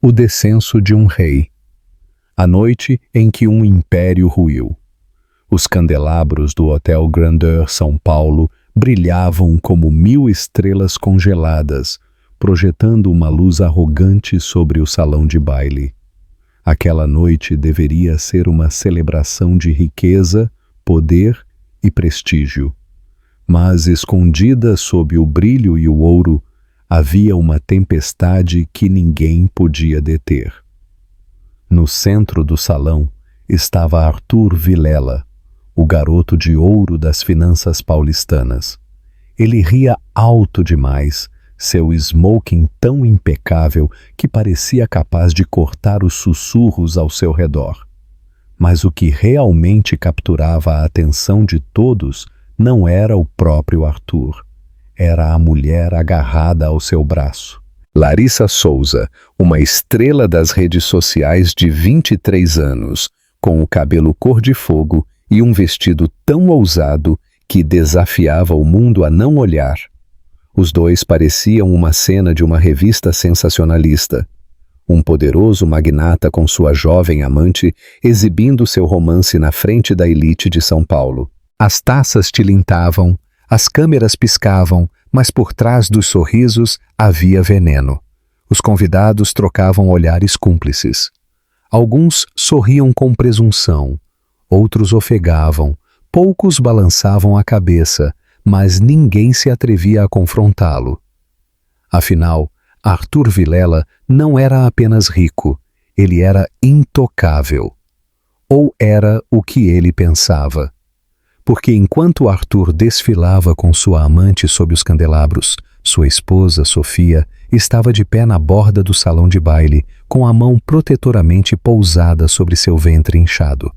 O descenso de um rei. A noite em que um império ruiu. Os candelabros do Hotel Grandeur São Paulo brilhavam como 1000 estrelas congeladas, projetando uma luz arrogante sobre o salão de baile. Aquela noite deveria ser uma celebração de riqueza, poder e prestígio. Mas escondida sob o brilho e o ouro, havia uma tempestade que ninguém podia deter. No centro do salão estava Arthur Vilela, o garoto de ouro das finanças paulistanas. Ele ria alto demais, seu smoking tão impecável que parecia capaz de cortar os sussurros ao seu redor. Mas o que realmente capturava a atenção de todos não era o próprio Arthur. Era a mulher agarrada ao seu braço. Larissa Souza, uma estrela das redes sociais de 23 anos, com o cabelo cor de fogo e um vestido tão ousado que desafiava o mundo a não olhar. Os dois pareciam uma cena de uma revista sensacionalista. Um poderoso magnata com sua jovem amante exibindo seu romance na frente da elite de São Paulo. As taças tilintavam, as câmeras piscavam, mas por trás dos sorrisos havia veneno. Os convidados trocavam olhares cúmplices. Alguns sorriam com presunção, outros ofegavam, poucos balançavam a cabeça, mas ninguém se atrevia a confrontá-lo. Afinal, Arthur Vilela não era apenas rico, ele era intocável. Ou era o que ele pensava. Porque enquanto Arthur desfilava com sua amante sob os candelabros, sua esposa, Sofia, estava de pé na borda do salão de baile, com a mão protetoramente pousada sobre seu ventre inchado.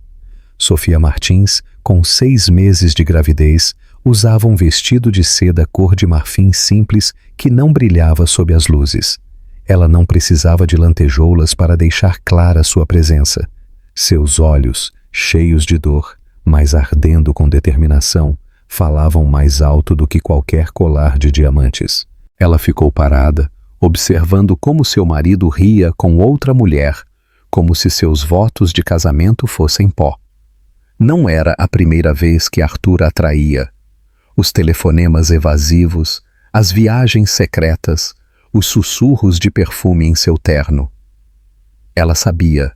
Sofia Martins, com 6 meses de gravidez, usava um vestido de seda cor de marfim simples que não brilhava sob as luzes. Ela não precisava de lantejoulas para deixar clara sua presença. Seus olhos, cheios de dor, mas ardendo com determinação, falavam mais alto do que qualquer colar de diamantes. Ela ficou parada, observando como seu marido ria com outra mulher, como se seus votos de casamento fossem pó. Não era a primeira vez que Arthur a traía. Os telefonemas evasivos, as viagens secretas, os sussurros de perfume em seu terno. Ela sabia,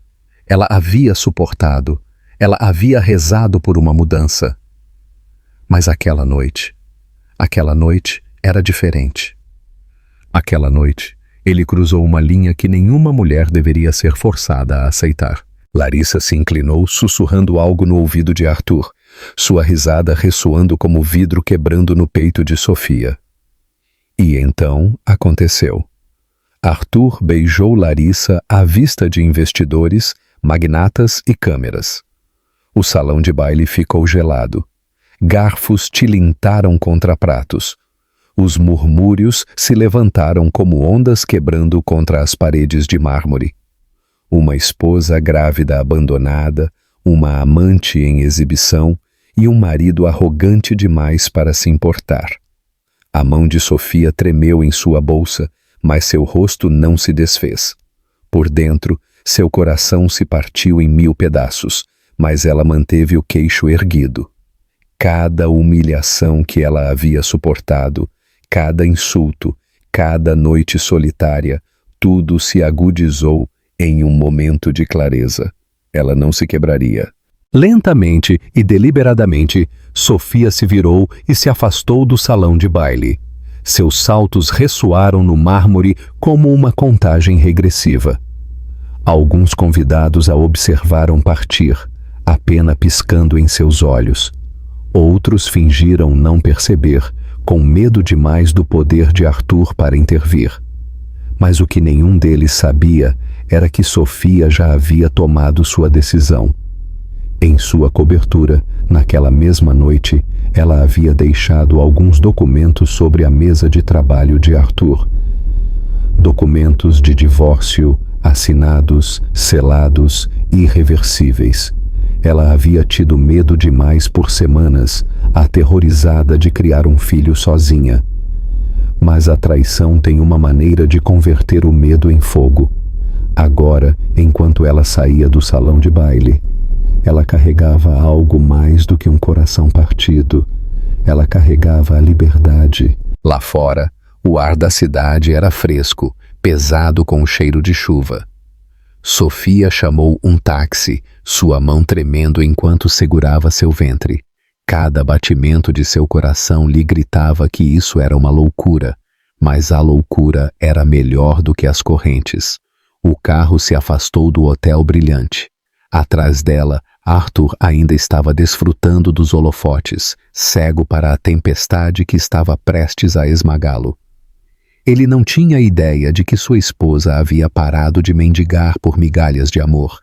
ela havia suportado, ela havia rezado por uma mudança. Mas aquela noite era diferente. Aquela noite, ele cruzou uma linha que nenhuma mulher deveria ser forçada a aceitar. Larissa se inclinou, sussurrando algo no ouvido de Arthur, sua risada ressoando como vidro quebrando no peito de Sofia. E então aconteceu. Arthur beijou Larissa à vista de investidores, magnatas e câmeras. O salão de baile ficou gelado. Garfos tilintaram contra pratos. Os murmúrios se levantaram como ondas quebrando contra as paredes de mármore. Uma esposa grávida abandonada, uma amante em exibição e um marido arrogante demais para se importar. A mão de Sofia tremeu em sua bolsa, mas seu rosto não se desfez. Por dentro, seu coração se partiu em 1000 pedaços, mas ela manteve o queixo erguido. Cada humilhação que ela havia suportado, cada insulto, cada noite solitária, tudo se agudizou em um momento de clareza. Ela não se quebraria. Lentamente e deliberadamente, Sofia se virou e se afastou do salão de baile. Seus saltos ressoaram no mármore como uma contagem regressiva. Alguns convidados a observaram partir, a pena piscando em seus olhos. Outros fingiram não perceber, com medo demais do poder de Arthur para intervir. Mas o que nenhum deles sabia era que Sofia já havia tomado sua decisão. Em sua cobertura, naquela mesma noite, ela havia deixado alguns documentos sobre a mesa de trabalho de Arthur. Documentos de divórcio, assinados, selados, irreversíveis. Ela havia tido medo demais por semanas, aterrorizada de criar um filho sozinha. Mas a traição tem uma maneira de converter o medo em fogo. A agora, enquanto ela saía do salão de baile, ela carregava algo mais do que um coração partido. Ela carregava a liberdade. Lá fora, o ar da cidade era fresco, pesado com o cheiro de chuva. Sofia chamou um táxi, sua mão tremendo enquanto segurava seu ventre. Cada batimento de seu coração lhe gritava que isso era uma loucura, mas a loucura era melhor do que as correntes. O carro se afastou do hotel brilhante. Atrás dela, Arthur ainda estava desfrutando dos holofotes, cego para a tempestade que estava prestes a esmagá-lo. Ele não tinha ideia de que sua esposa havia parado de mendigar por migalhas de amor.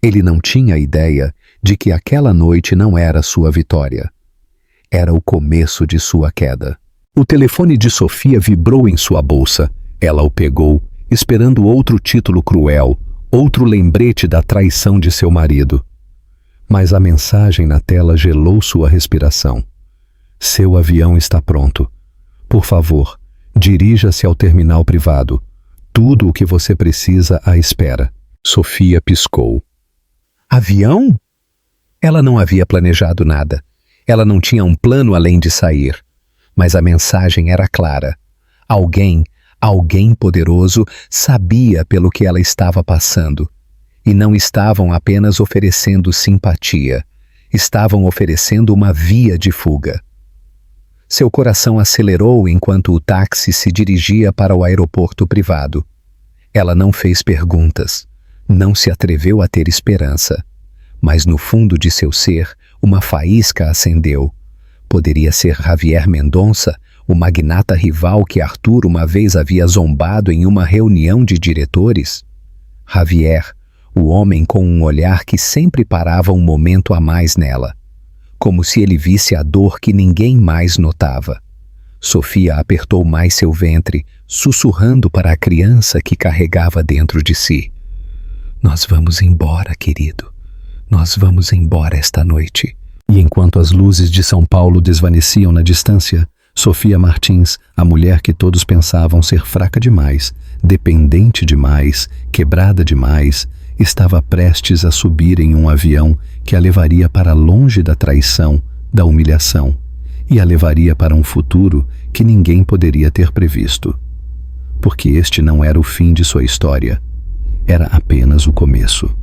Ele não tinha ideia de que aquela noite não era sua vitória. Era o começo de sua queda. O telefone de Sofia vibrou em sua bolsa. Ela o pegou, esperando outro título cruel, outro lembrete da traição de seu marido. Mas a mensagem na tela gelou sua respiração. Seu avião está pronto. Por favor, dirija-se ao terminal privado. Tudo o que você precisa à espera. Sofia piscou. Avião? Ela não havia planejado nada. Ela não tinha um plano além de sair. Mas a mensagem era clara. Alguém poderoso sabia pelo que ela estava passando. E não estavam apenas oferecendo simpatia. Estavam oferecendo uma via de fuga. Seu coração acelerou enquanto o táxi se dirigia para o aeroporto privado. Ela não fez perguntas. Não se atreveu a ter esperança. Mas no fundo de seu ser, uma faísca acendeu. Poderia ser Javier Mendonça, o magnata rival que Arthur uma vez havia zombado em uma reunião de diretores? Javier, o homem com um olhar que sempre parava um momento a mais nela, como se ele visse a dor que ninguém mais notava. Sofia apertou mais seu ventre, sussurrando para a criança que carregava dentro de si. Nós vamos embora, querido. Nós vamos embora esta noite. E enquanto as luzes de São Paulo desvaneciam na distância, Sofia Martins, a mulher que todos pensavam ser fraca demais, dependente demais, quebrada demais, estava prestes a subir em um avião que a levaria para longe da traição, da humilhação, e a levaria para um futuro que ninguém poderia ter previsto. Porque este não era o fim de sua história, era apenas o começo.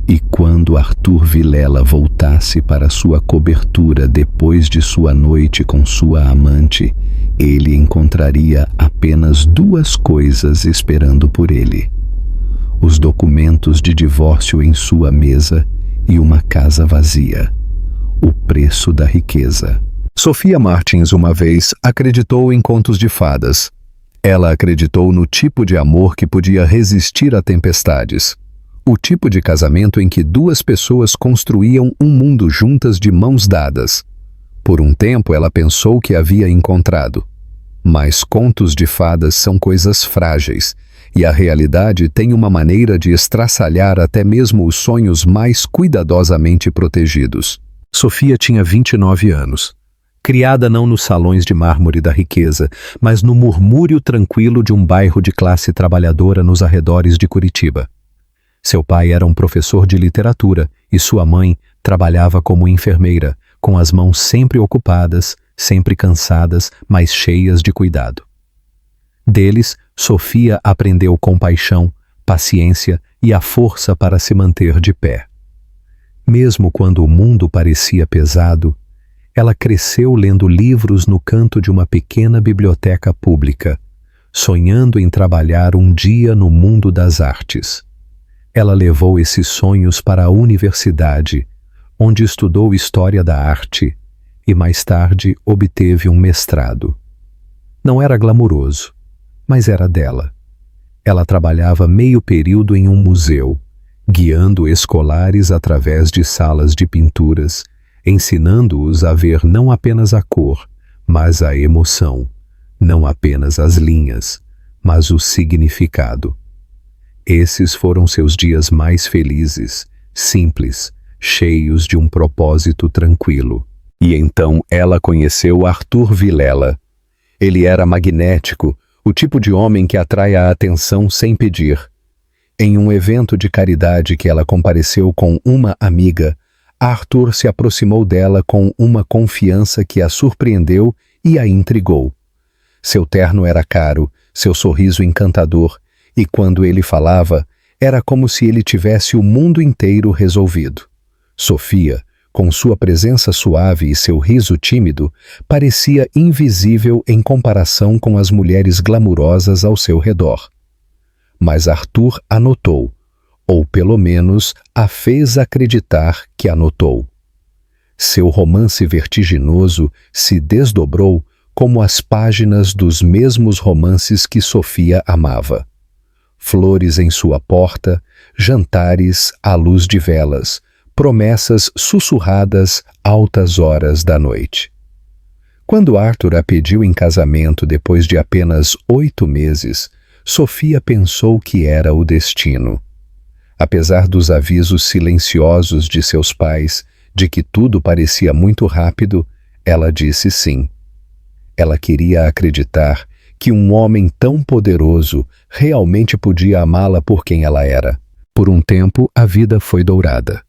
E quando Arthur Vilela voltasse para sua cobertura depois de sua noite com sua amante, ele encontraria apenas duas coisas esperando por ele: os documentos de divórcio em sua mesa e uma casa vazia. O preço da riqueza. Sofia Martins uma vez acreditou em contos de fadas. Ela acreditou no tipo de amor que podia resistir a tempestades. O tipo de casamento em que duas pessoas construíam um mundo juntas de mãos dadas. Por um tempo ela pensou que havia encontrado. Mas contos de fadas são coisas frágeis, e a realidade tem uma maneira de estraçalhar até mesmo os sonhos mais cuidadosamente protegidos. Sofia tinha 29 anos. Criada não nos salões de mármore da riqueza, mas no murmúrio tranquilo de um bairro de classe trabalhadora nos arredores de Curitiba. Seu pai era um professor de literatura e sua mãe trabalhava como enfermeira, com as mãos sempre ocupadas, sempre cansadas, mas cheias de cuidado. Deles, Sofia aprendeu compaixão, paciência e a força para se manter de pé. Mesmo quando o mundo parecia pesado, ela cresceu lendo livros no canto de uma pequena biblioteca pública, sonhando em trabalhar um dia no mundo das artes. Ela levou esses sonhos para a universidade, onde estudou História da Arte e mais tarde obteve um mestrado. Não era glamuroso, mas era dela. Ela trabalhava meio período em um museu, guiando escolares através de salas de pinturas, ensinando-os a ver não apenas a cor, mas a emoção, não apenas as linhas, mas o significado. Esses foram seus dias mais felizes, simples, cheios de um propósito tranquilo. E então ela conheceu Arthur Vilela. Ele era magnético, o tipo de homem que atrai a atenção sem pedir. Em um evento de caridade que ela compareceu com uma amiga, Arthur se aproximou dela com uma confiança que a surpreendeu e a intrigou. Seu terno era caro, seu sorriso encantador, e quando ele falava, era como se ele tivesse o mundo inteiro resolvido. Sofia, com sua presença suave e seu riso tímido, parecia invisível em comparação com as mulheres glamurosas ao seu redor. Mas Arthur a notou, ou pelo menos a fez acreditar que a notou. Seu romance vertiginoso se desdobrou como as páginas dos mesmos romances que Sofia amava. Flores em sua porta, jantares à luz de velas, promessas sussurradas altas horas da noite. Quando Arthur a pediu em casamento depois de apenas 8 meses, Sofia pensou que era o destino. Apesar dos avisos silenciosos de seus pais de que tudo parecia muito rápido, ela disse sim. Ela queria acreditar que um homem tão poderoso realmente podia amá-la por quem ela era. Por um tempo, a vida foi dourada.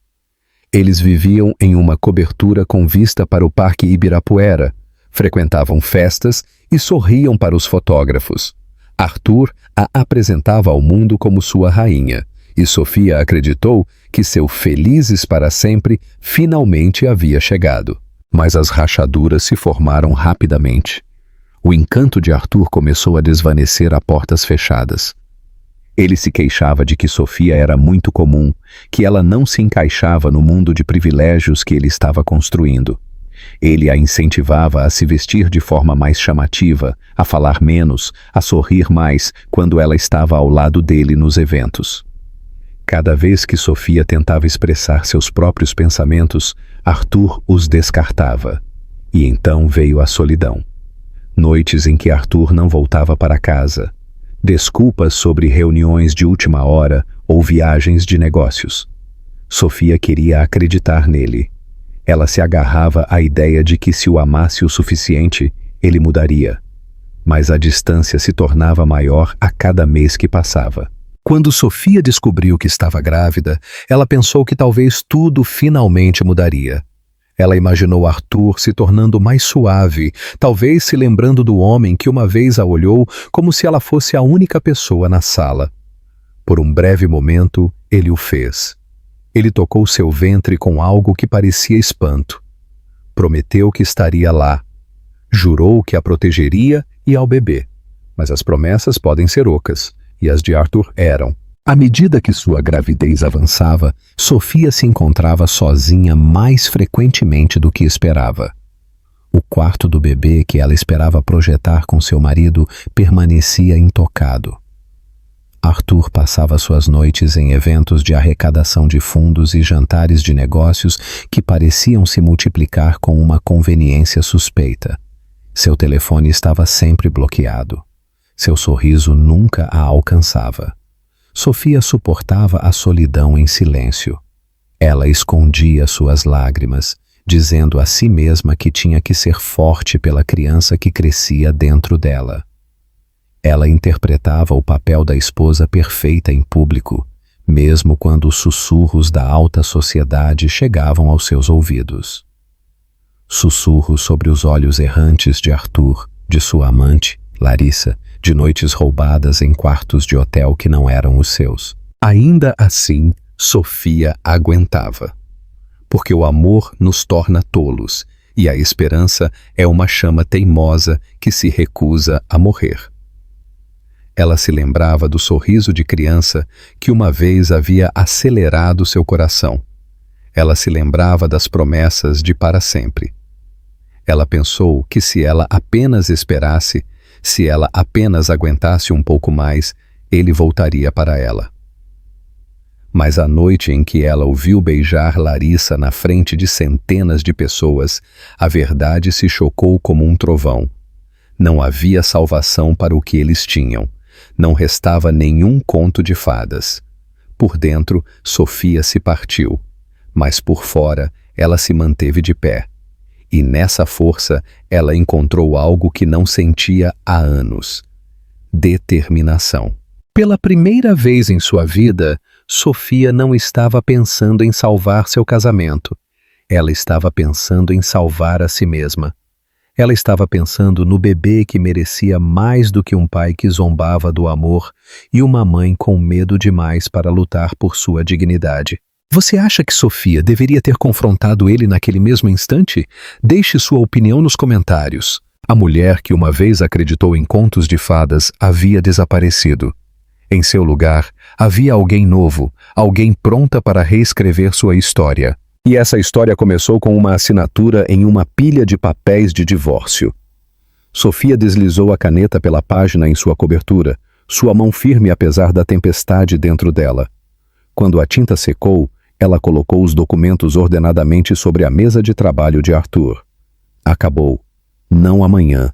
Eles viviam em uma cobertura com vista para o Parque Ibirapuera, frequentavam festas e sorriam para os fotógrafos. Arthur a apresentava ao mundo como sua rainha, e Sofia acreditou que seu felizes para sempre finalmente havia chegado. Mas as rachaduras se formaram rapidamente. O encanto de Arthur começou a desvanecer a portas fechadas. Ele se queixava de que Sofia era muito comum, que ela não se encaixava no mundo de privilégios que ele estava construindo. Ele a incentivava a se vestir de forma mais chamativa, a falar menos, a sorrir mais quando ela estava ao lado dele nos eventos. Cada vez que Sofia tentava expressar seus próprios pensamentos, Arthur os descartava. E então veio a solidão. Noites em que Arthur não voltava para casa. Desculpas sobre reuniões de última hora ou viagens de negócios. Sofia queria acreditar nele. Ela se agarrava à ideia de que se o amasse o suficiente, ele mudaria. Mas a distância se tornava maior a cada mês que passava. Quando Sofia descobriu que estava grávida, ela pensou que talvez tudo finalmente mudaria. Ela imaginou Arthur se tornando mais suave, talvez se lembrando do homem que uma vez a olhou como se ela fosse a única pessoa na sala. Por um breve momento, ele o fez. Ele tocou seu ventre com algo que parecia espanto. Prometeu que estaria lá. Jurou que a protegeria e ao bebê. Mas as promessas podem ser ocas, e as de Arthur eram. À medida que sua gravidez avançava, Sofia se encontrava sozinha mais frequentemente do que esperava. O quarto do bebê que ela esperava projetar com seu marido permanecia intocado. Arthur passava suas noites em eventos de arrecadação de fundos e jantares de negócios que pareciam se multiplicar com uma conveniência suspeita. Seu telefone estava sempre bloqueado. Seu sorriso nunca a alcançava. Sofia suportava a solidão em silêncio. Ela escondia suas lágrimas, dizendo a si mesma que tinha que ser forte pela criança que crescia dentro dela. Ela interpretava o papel da esposa perfeita em público, mesmo quando os sussurros da alta sociedade chegavam aos seus ouvidos. Sussurros sobre os olhos errantes de Arthur, de sua amante, Larissa, de noites roubadas em quartos de hotel que não eram os seus. Ainda assim, Sofia aguentava. Porque o amor nos torna tolos, e a esperança é uma chama teimosa que se recusa a morrer. Ela se lembrava do sorriso de criança que uma vez havia acelerado seu coração. Ela se lembrava das promessas de para sempre. Ela pensou que se ela apenas esperasse, se ela apenas aguentasse um pouco mais, ele voltaria para ela. Mas a noite em que ela o viu beijar Larissa na frente de centenas de pessoas, a verdade se chocou como um trovão. Não havia salvação para o que eles tinham. Não restava nenhum conto de fadas. Por dentro, Sofia se partiu, mas por fora ela se manteve de pé. E nessa força ela encontrou algo que não sentia há anos: determinação. Pela primeira vez em sua vida, Sofia não estava pensando em salvar seu casamento. Ela estava pensando em salvar a si mesma. Ela estava pensando no bebê que merecia mais do que um pai que zombava do amor e uma mãe com medo demais para lutar por sua dignidade. Você acha que Sofia deveria ter confrontado ele naquele mesmo instante? Deixe sua opinião nos comentários. A mulher que uma vez acreditou em contos de fadas havia desaparecido. Em seu lugar, havia alguém novo, alguém pronta para reescrever sua história. E essa história começou com uma assinatura em uma pilha de papéis de divórcio. Sofia deslizou a caneta pela página em sua cobertura, sua mão firme apesar da tempestade dentro dela. Quando a tinta secou, ela colocou os documentos ordenadamente sobre a mesa de trabalho de Arthur. Acabou. Não amanhã.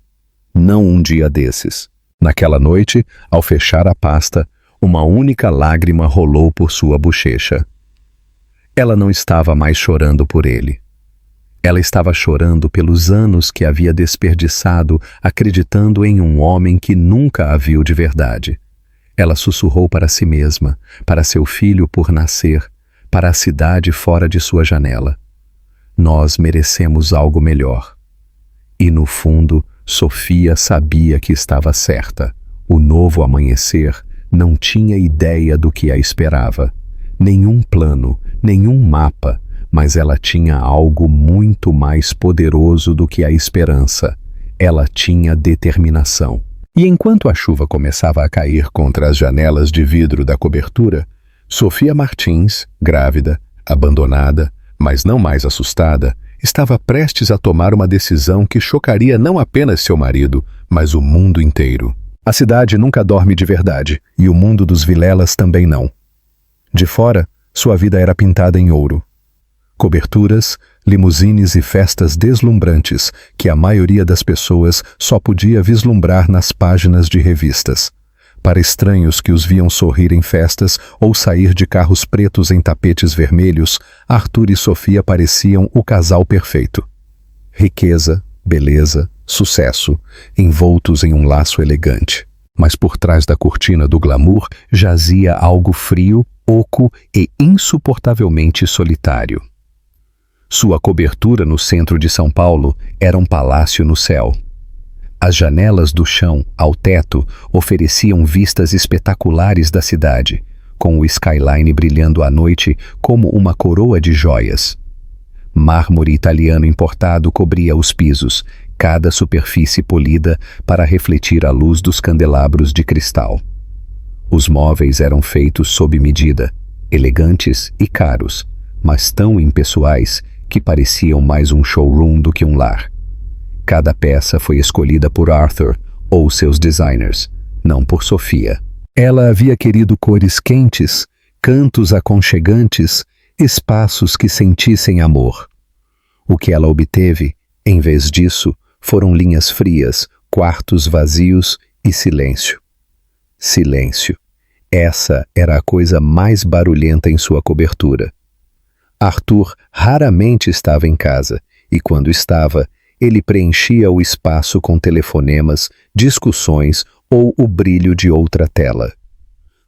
Não um dia desses. Naquela noite, ao fechar a pasta, uma única lágrima rolou por sua bochecha. Ela não estava mais chorando por ele. Ela estava chorando pelos anos que havia desperdiçado acreditando em um homem que nunca a viu de verdade. Ela sussurrou para si mesma, para seu filho por nascer, para a cidade fora de sua janela. Nós merecemos algo melhor. E no fundo, Sofia sabia que estava certa. O novo amanhecer não tinha ideia do que a esperava. Nenhum plano, nenhum mapa, mas ela tinha algo muito mais poderoso do que a esperança. Ela tinha determinação. E enquanto a chuva começava a cair contra as janelas de vidro da cobertura, Sofia Martins, grávida, abandonada, mas não mais assustada, estava prestes a tomar uma decisão que chocaria não apenas seu marido, mas o mundo inteiro. A cidade nunca dorme de verdade, e o mundo dos Vilelas também não. De fora, sua vida era pintada em ouro. Coberturas, limusines e festas deslumbrantes que a maioria das pessoas só podia vislumbrar nas páginas de revistas. Para estranhos que os viam sorrir em festas ou sair de carros pretos em tapetes vermelhos, Arthur e Sofia pareciam o casal perfeito. Riqueza, beleza, sucesso, envoltos em um laço elegante. Mas por trás da cortina do glamour jazia algo frio, oco e insuportavelmente solitário. Sua cobertura no centro de São Paulo era um palácio no céu. As janelas do chão ao teto ofereciam vistas espetaculares da cidade, com o skyline brilhando à noite como uma coroa de joias. Mármore italiano importado cobria os pisos, cada superfície polida para refletir a luz dos candelabros de cristal. Os móveis eram feitos sob medida, elegantes e caros, mas tão impessoais que pareciam mais um showroom do que um lar. Cada peça foi escolhida por Arthur ou seus designers, não por Sofia. Ela havia querido cores quentes, cantos aconchegantes, espaços que sentissem amor. O que ela obteve, em vez disso, foram linhas frias, quartos vazios e silêncio. Silêncio. Essa era a coisa mais barulhenta em sua cobertura. Arthur raramente estava em casa, e quando estava, ele preenchia o espaço com telefonemas, discussões ou o brilho de outra tela.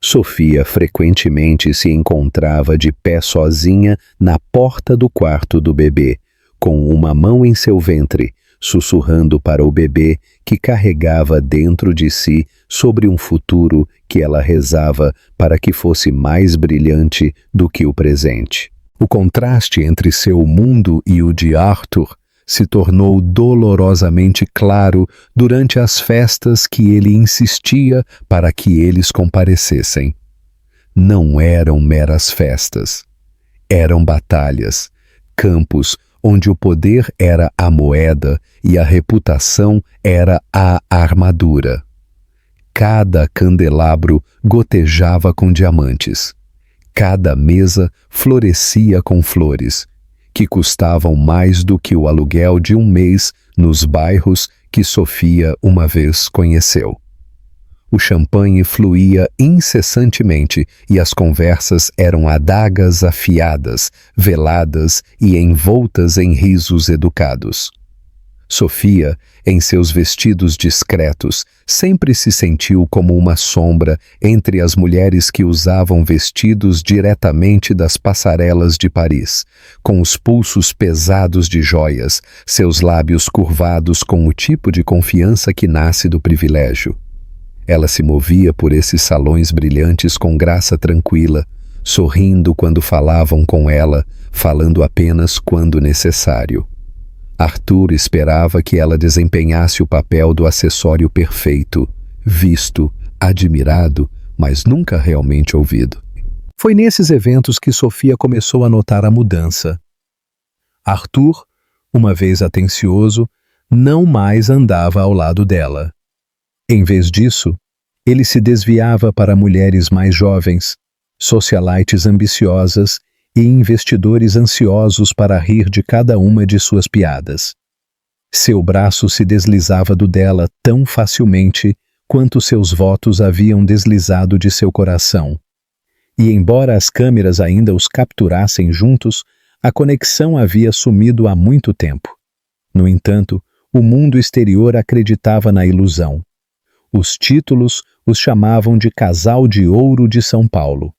Sofia frequentemente se encontrava de pé sozinha na porta do quarto do bebê, com uma mão em seu ventre, sussurrando para o bebê que carregava dentro de si sobre um futuro que ela rezava para que fosse mais brilhante do que o presente. O contraste entre seu mundo e o de Arthur se tornou dolorosamente claro durante as festas que ele insistia para que eles comparecessem. Não eram meras festas. Eram batalhas, campos onde o poder era a moeda e a reputação era a armadura. Cada candelabro gotejava com diamantes. Cada mesa florescia com flores, que custavam mais do que o aluguel de um mês nos bairros que Sofia uma vez conheceu. O champanhe fluía incessantemente e as conversas eram adagas afiadas, veladas e envoltas em risos educados. Sofia, em seus vestidos discretos, sempre se sentiu como uma sombra entre as mulheres que usavam vestidos diretamente das passarelas de Paris, com os pulsos pesados de joias, seus lábios curvados com o tipo de confiança que nasce do privilégio. Ela se movia por esses salões brilhantes com graça tranquila, sorrindo quando falavam com ela, falando apenas quando necessário. Arthur esperava que ela desempenhasse o papel do acessório perfeito, visto, admirado, mas nunca realmente ouvido. Foi nesses eventos que Sofia começou a notar a mudança. Arthur, uma vez atencioso, não mais andava ao lado dela. Em vez disso, ele se desviava para mulheres mais jovens, socialites ambiciosas e investidores ansiosos para rir de cada uma de suas piadas. Seu braço se deslizava do dela tão facilmente quanto seus votos haviam deslizado de seu coração. E embora as câmeras ainda os capturassem juntos, a conexão havia sumido há muito tempo. No entanto, o mundo exterior acreditava na ilusão. Os títulos os chamavam de Casal de Ouro de São Paulo.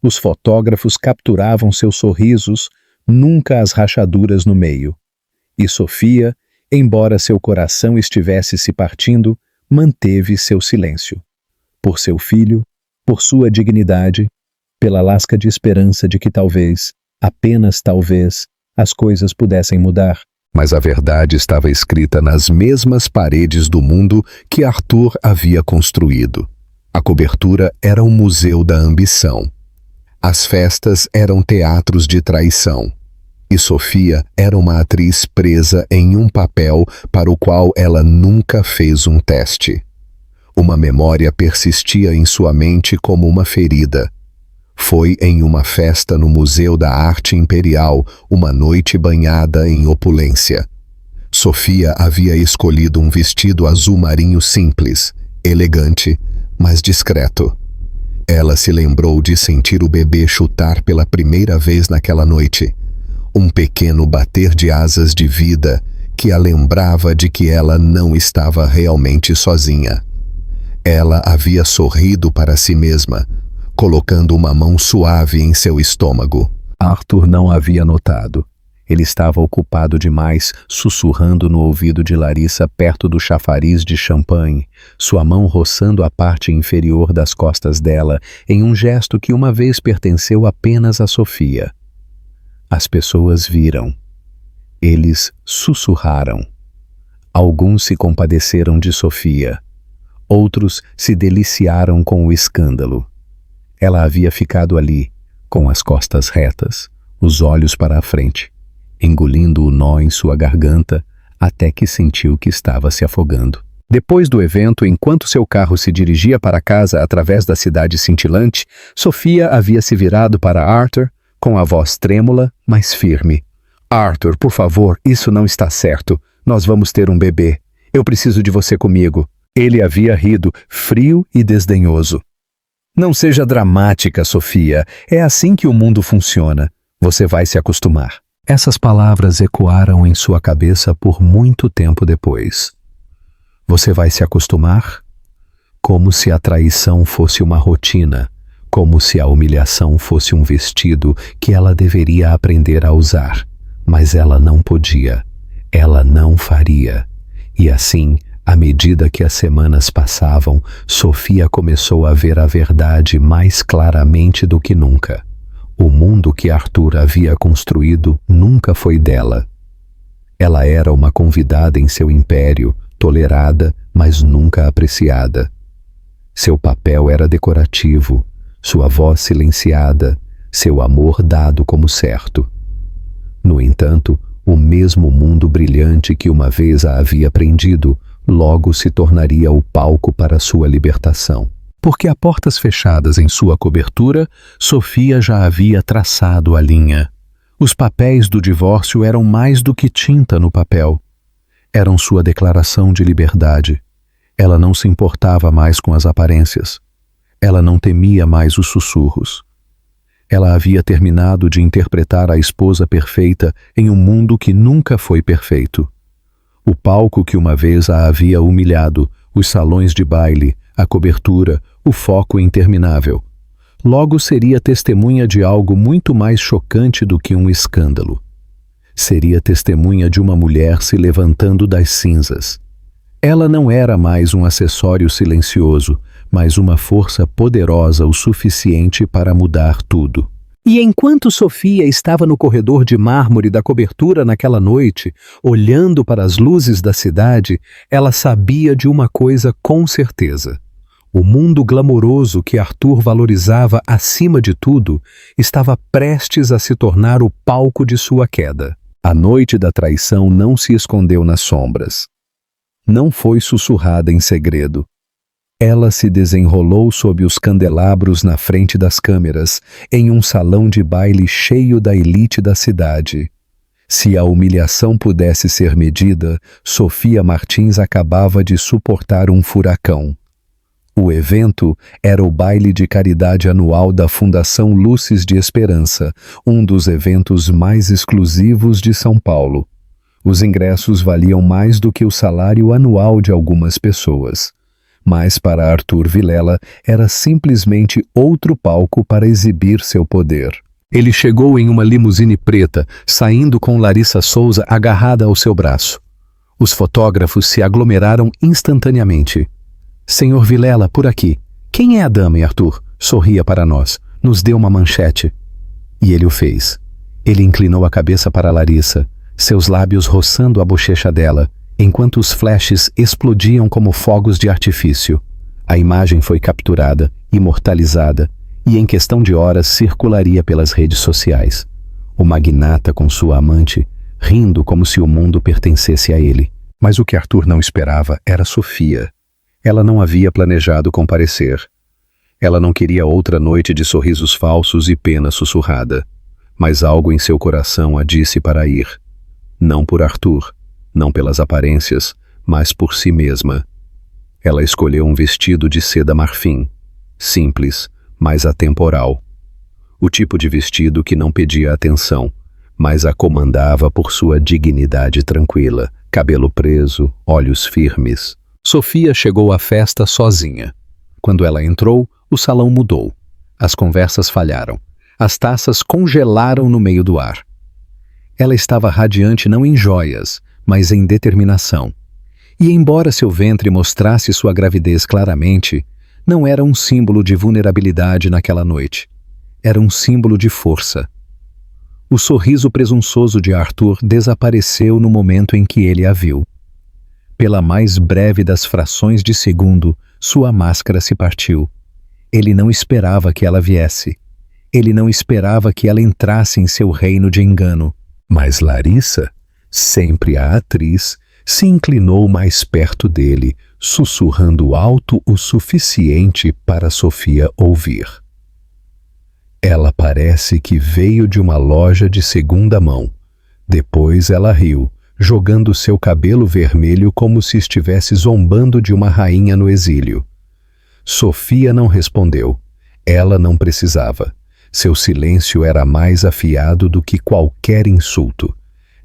Os fotógrafos capturavam seus sorrisos, nunca as rachaduras no meio. E Sofia, embora seu coração estivesse se partindo, manteve seu silêncio. Por seu filho, por sua dignidade, pela lasca de esperança de que talvez, apenas talvez, as coisas pudessem mudar. Mas a verdade estava escrita nas mesmas paredes do mundo que Arthur havia construído. A cobertura era um museu da ambição. As festas eram teatros de traição. E Sofia era uma atriz presa em um papel para o qual ela nunca fez um teste. Uma memória persistia em sua mente como uma ferida. Foi em uma festa no Museu da Arte Imperial, uma noite banhada em opulência. Sofia havia escolhido um vestido azul marinho simples, elegante, mas discreto. Ela se lembrou de sentir o bebê chutar pela primeira vez naquela noite. Um pequeno bater de asas de vida que a lembrava de que ela não estava realmente sozinha. Ela havia sorrido para si mesma, colocando uma mão suave em seu estômago. Arthur não havia notado. Ele estava ocupado demais, sussurrando no ouvido de Larissa perto do chafariz de champanhe, sua mão roçando a parte inferior das costas dela, em um gesto que uma vez pertenceu apenas a Sofia. As pessoas viram. Eles sussurraram. Alguns se compadeceram de Sofia. Outros se deliciaram com o escândalo. Ela havia ficado ali, com as costas retas, os olhos para a frente, engolindo o nó em sua garganta até que sentiu que estava se afogando. Depois do evento, enquanto seu carro se dirigia para casa através da cidade cintilante, Sofia havia se virado para Arthur com a voz trêmula, mas firme. Arthur, por favor, isso não está certo. Nós vamos ter um bebê. Eu preciso de você comigo. Ele havia rido, frio e desdenhoso. Não seja dramática, Sofia. É assim que o mundo funciona. Você vai se acostumar. Essas palavras ecoaram em sua cabeça por muito tempo depois. Você vai se acostumar? Como se a traição fosse uma rotina, como se a humilhação fosse um vestido que ela deveria aprender a usar. Mas ela não podia, ela não faria. E assim, à medida que as semanas passavam, Sofia começou a ver a verdade mais claramente do que nunca. O mundo que Arthur havia construído nunca foi dela. Ela era uma convidada em seu império, tolerada, mas nunca apreciada. Seu papel era decorativo, sua voz silenciada, seu amor dado como certo. No entanto, o mesmo mundo brilhante que uma vez a havia prendido, logo se tornaria o palco para sua libertação. Porque a portas fechadas em sua cobertura, Sofia já havia traçado a linha. Os papéis do divórcio eram mais do que tinta no papel. Eram sua declaração de liberdade. Ela não se importava mais com as aparências. Ela não temia mais os sussurros. Ela havia terminado de interpretar a esposa perfeita em um mundo que nunca foi perfeito. O palco que uma vez a havia humilhado, os salões de baile, a cobertura, o foco interminável. Logo seria testemunha de algo muito mais chocante do que um escândalo. Seria testemunha de uma mulher se levantando das cinzas. Ela não era mais um acessório silencioso, mas uma força poderosa o suficiente para mudar tudo. E enquanto Sofia estava no corredor de mármore da cobertura naquela noite, olhando para as luzes da cidade, ela sabia de uma coisa com certeza. O mundo glamouroso que Arthur valorizava acima de tudo estava prestes a se tornar o palco de sua queda. A noite da traição não se escondeu nas sombras. Não foi sussurrada em segredo. Ela se desenrolou sob os candelabros na frente das câmeras, em um salão de baile cheio da elite da cidade. Se a humilhação pudesse ser medida, Sofia Martins acabava de suportar um furacão. O evento era o baile de caridade anual da Fundação Luzes de Esperança, um dos eventos mais exclusivos de São Paulo. Os ingressos valiam mais do que o salário anual de algumas pessoas. Mas para Arthur Vilela era simplesmente outro palco para exibir seu poder. Ele chegou em uma limusine preta, saindo com Larissa Souza agarrada ao seu braço. Os fotógrafos se aglomeraram instantaneamente. "Senhor Vilela, por aqui. Quem é a dama, Arthur?" Sorria para nós. "Nos deu uma manchete." E ele o fez. Ele inclinou a cabeça para Larissa, seus lábios roçando a bochecha dela, enquanto os flashes explodiam como fogos de artifício. A imagem foi capturada, imortalizada, e em questão de horas circularia pelas redes sociais. O magnata com sua amante, rindo como se o mundo pertencesse a ele. Mas o que Arthur não esperava era Sofia. Ela não havia planejado comparecer. Ela não queria outra noite de sorrisos falsos e pena sussurrada. Mas algo em seu coração a disse para ir. Não por Arthur, não pelas aparências, mas por si mesma. Ela escolheu um vestido de seda marfim, simples, mas atemporal. O tipo de vestido que não pedia atenção, mas a comandava por sua dignidade tranquila, cabelo preso, olhos firmes. Sofia chegou à festa sozinha. Quando ela entrou, o salão mudou. As conversas falharam. As taças congelaram no meio do ar. Ela estava radiante não em joias, mas em determinação. E embora seu ventre mostrasse sua gravidez claramente, não era um símbolo de vulnerabilidade naquela noite. Era um símbolo de força. O sorriso presunçoso de Arthur desapareceu no momento em que ele a viu. Pela mais breve das frações de segundo, sua máscara se partiu. Ele não esperava que ela viesse. Ele não esperava que ela entrasse em seu reino de engano. Mas Larissa, sempre a atriz, se inclinou mais perto dele, sussurrando alto o suficiente para Sofia ouvir. Ela parece que veio de uma loja de segunda mão. Depois ela riu, jogando seu cabelo vermelho como se estivesse zombando de uma rainha no exílio. Sofia não respondeu. Ela não precisava. Seu silêncio era mais afiado do que qualquer insulto.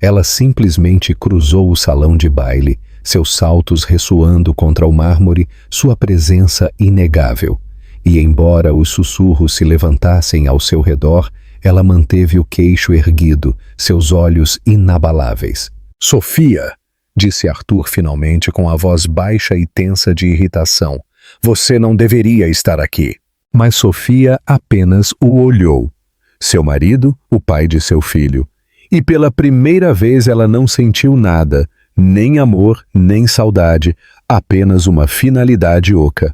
Ela simplesmente cruzou o salão de baile, seus saltos ressoando contra o mármore, sua presença inegável. E embora os sussurros se levantassem ao seu redor, ela manteve o queixo erguido, seus olhos inabaláveis. "Sofia", disse Arthur finalmente com a voz baixa e tensa de irritação, "você não deveria estar aqui." Mas Sofia apenas o olhou. Seu marido, o pai de seu filho. E pela primeira vez ela não sentiu nada, nem amor, nem saudade, apenas uma finalidade oca.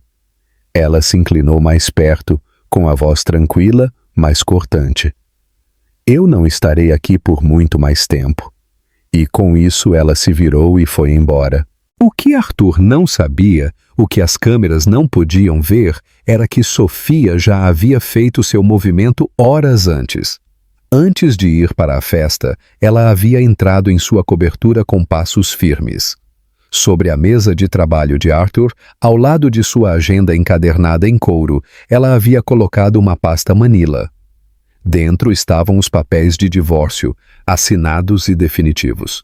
Ela se inclinou mais perto, com a voz tranquila, mas cortante. "Eu não estarei aqui por muito mais tempo." E com isso ela se virou e foi embora. O que Arthur não sabia, o que as câmeras não podiam ver, era que Sofia já havia feito seu movimento horas antes. Antes de ir para a festa, ela havia entrado em sua cobertura com passos firmes. Sobre a mesa de trabalho de Arthur, ao lado de sua agenda encadernada em couro, ela havia colocado uma pasta Manila. Dentro estavam os papéis de divórcio, assinados e definitivos.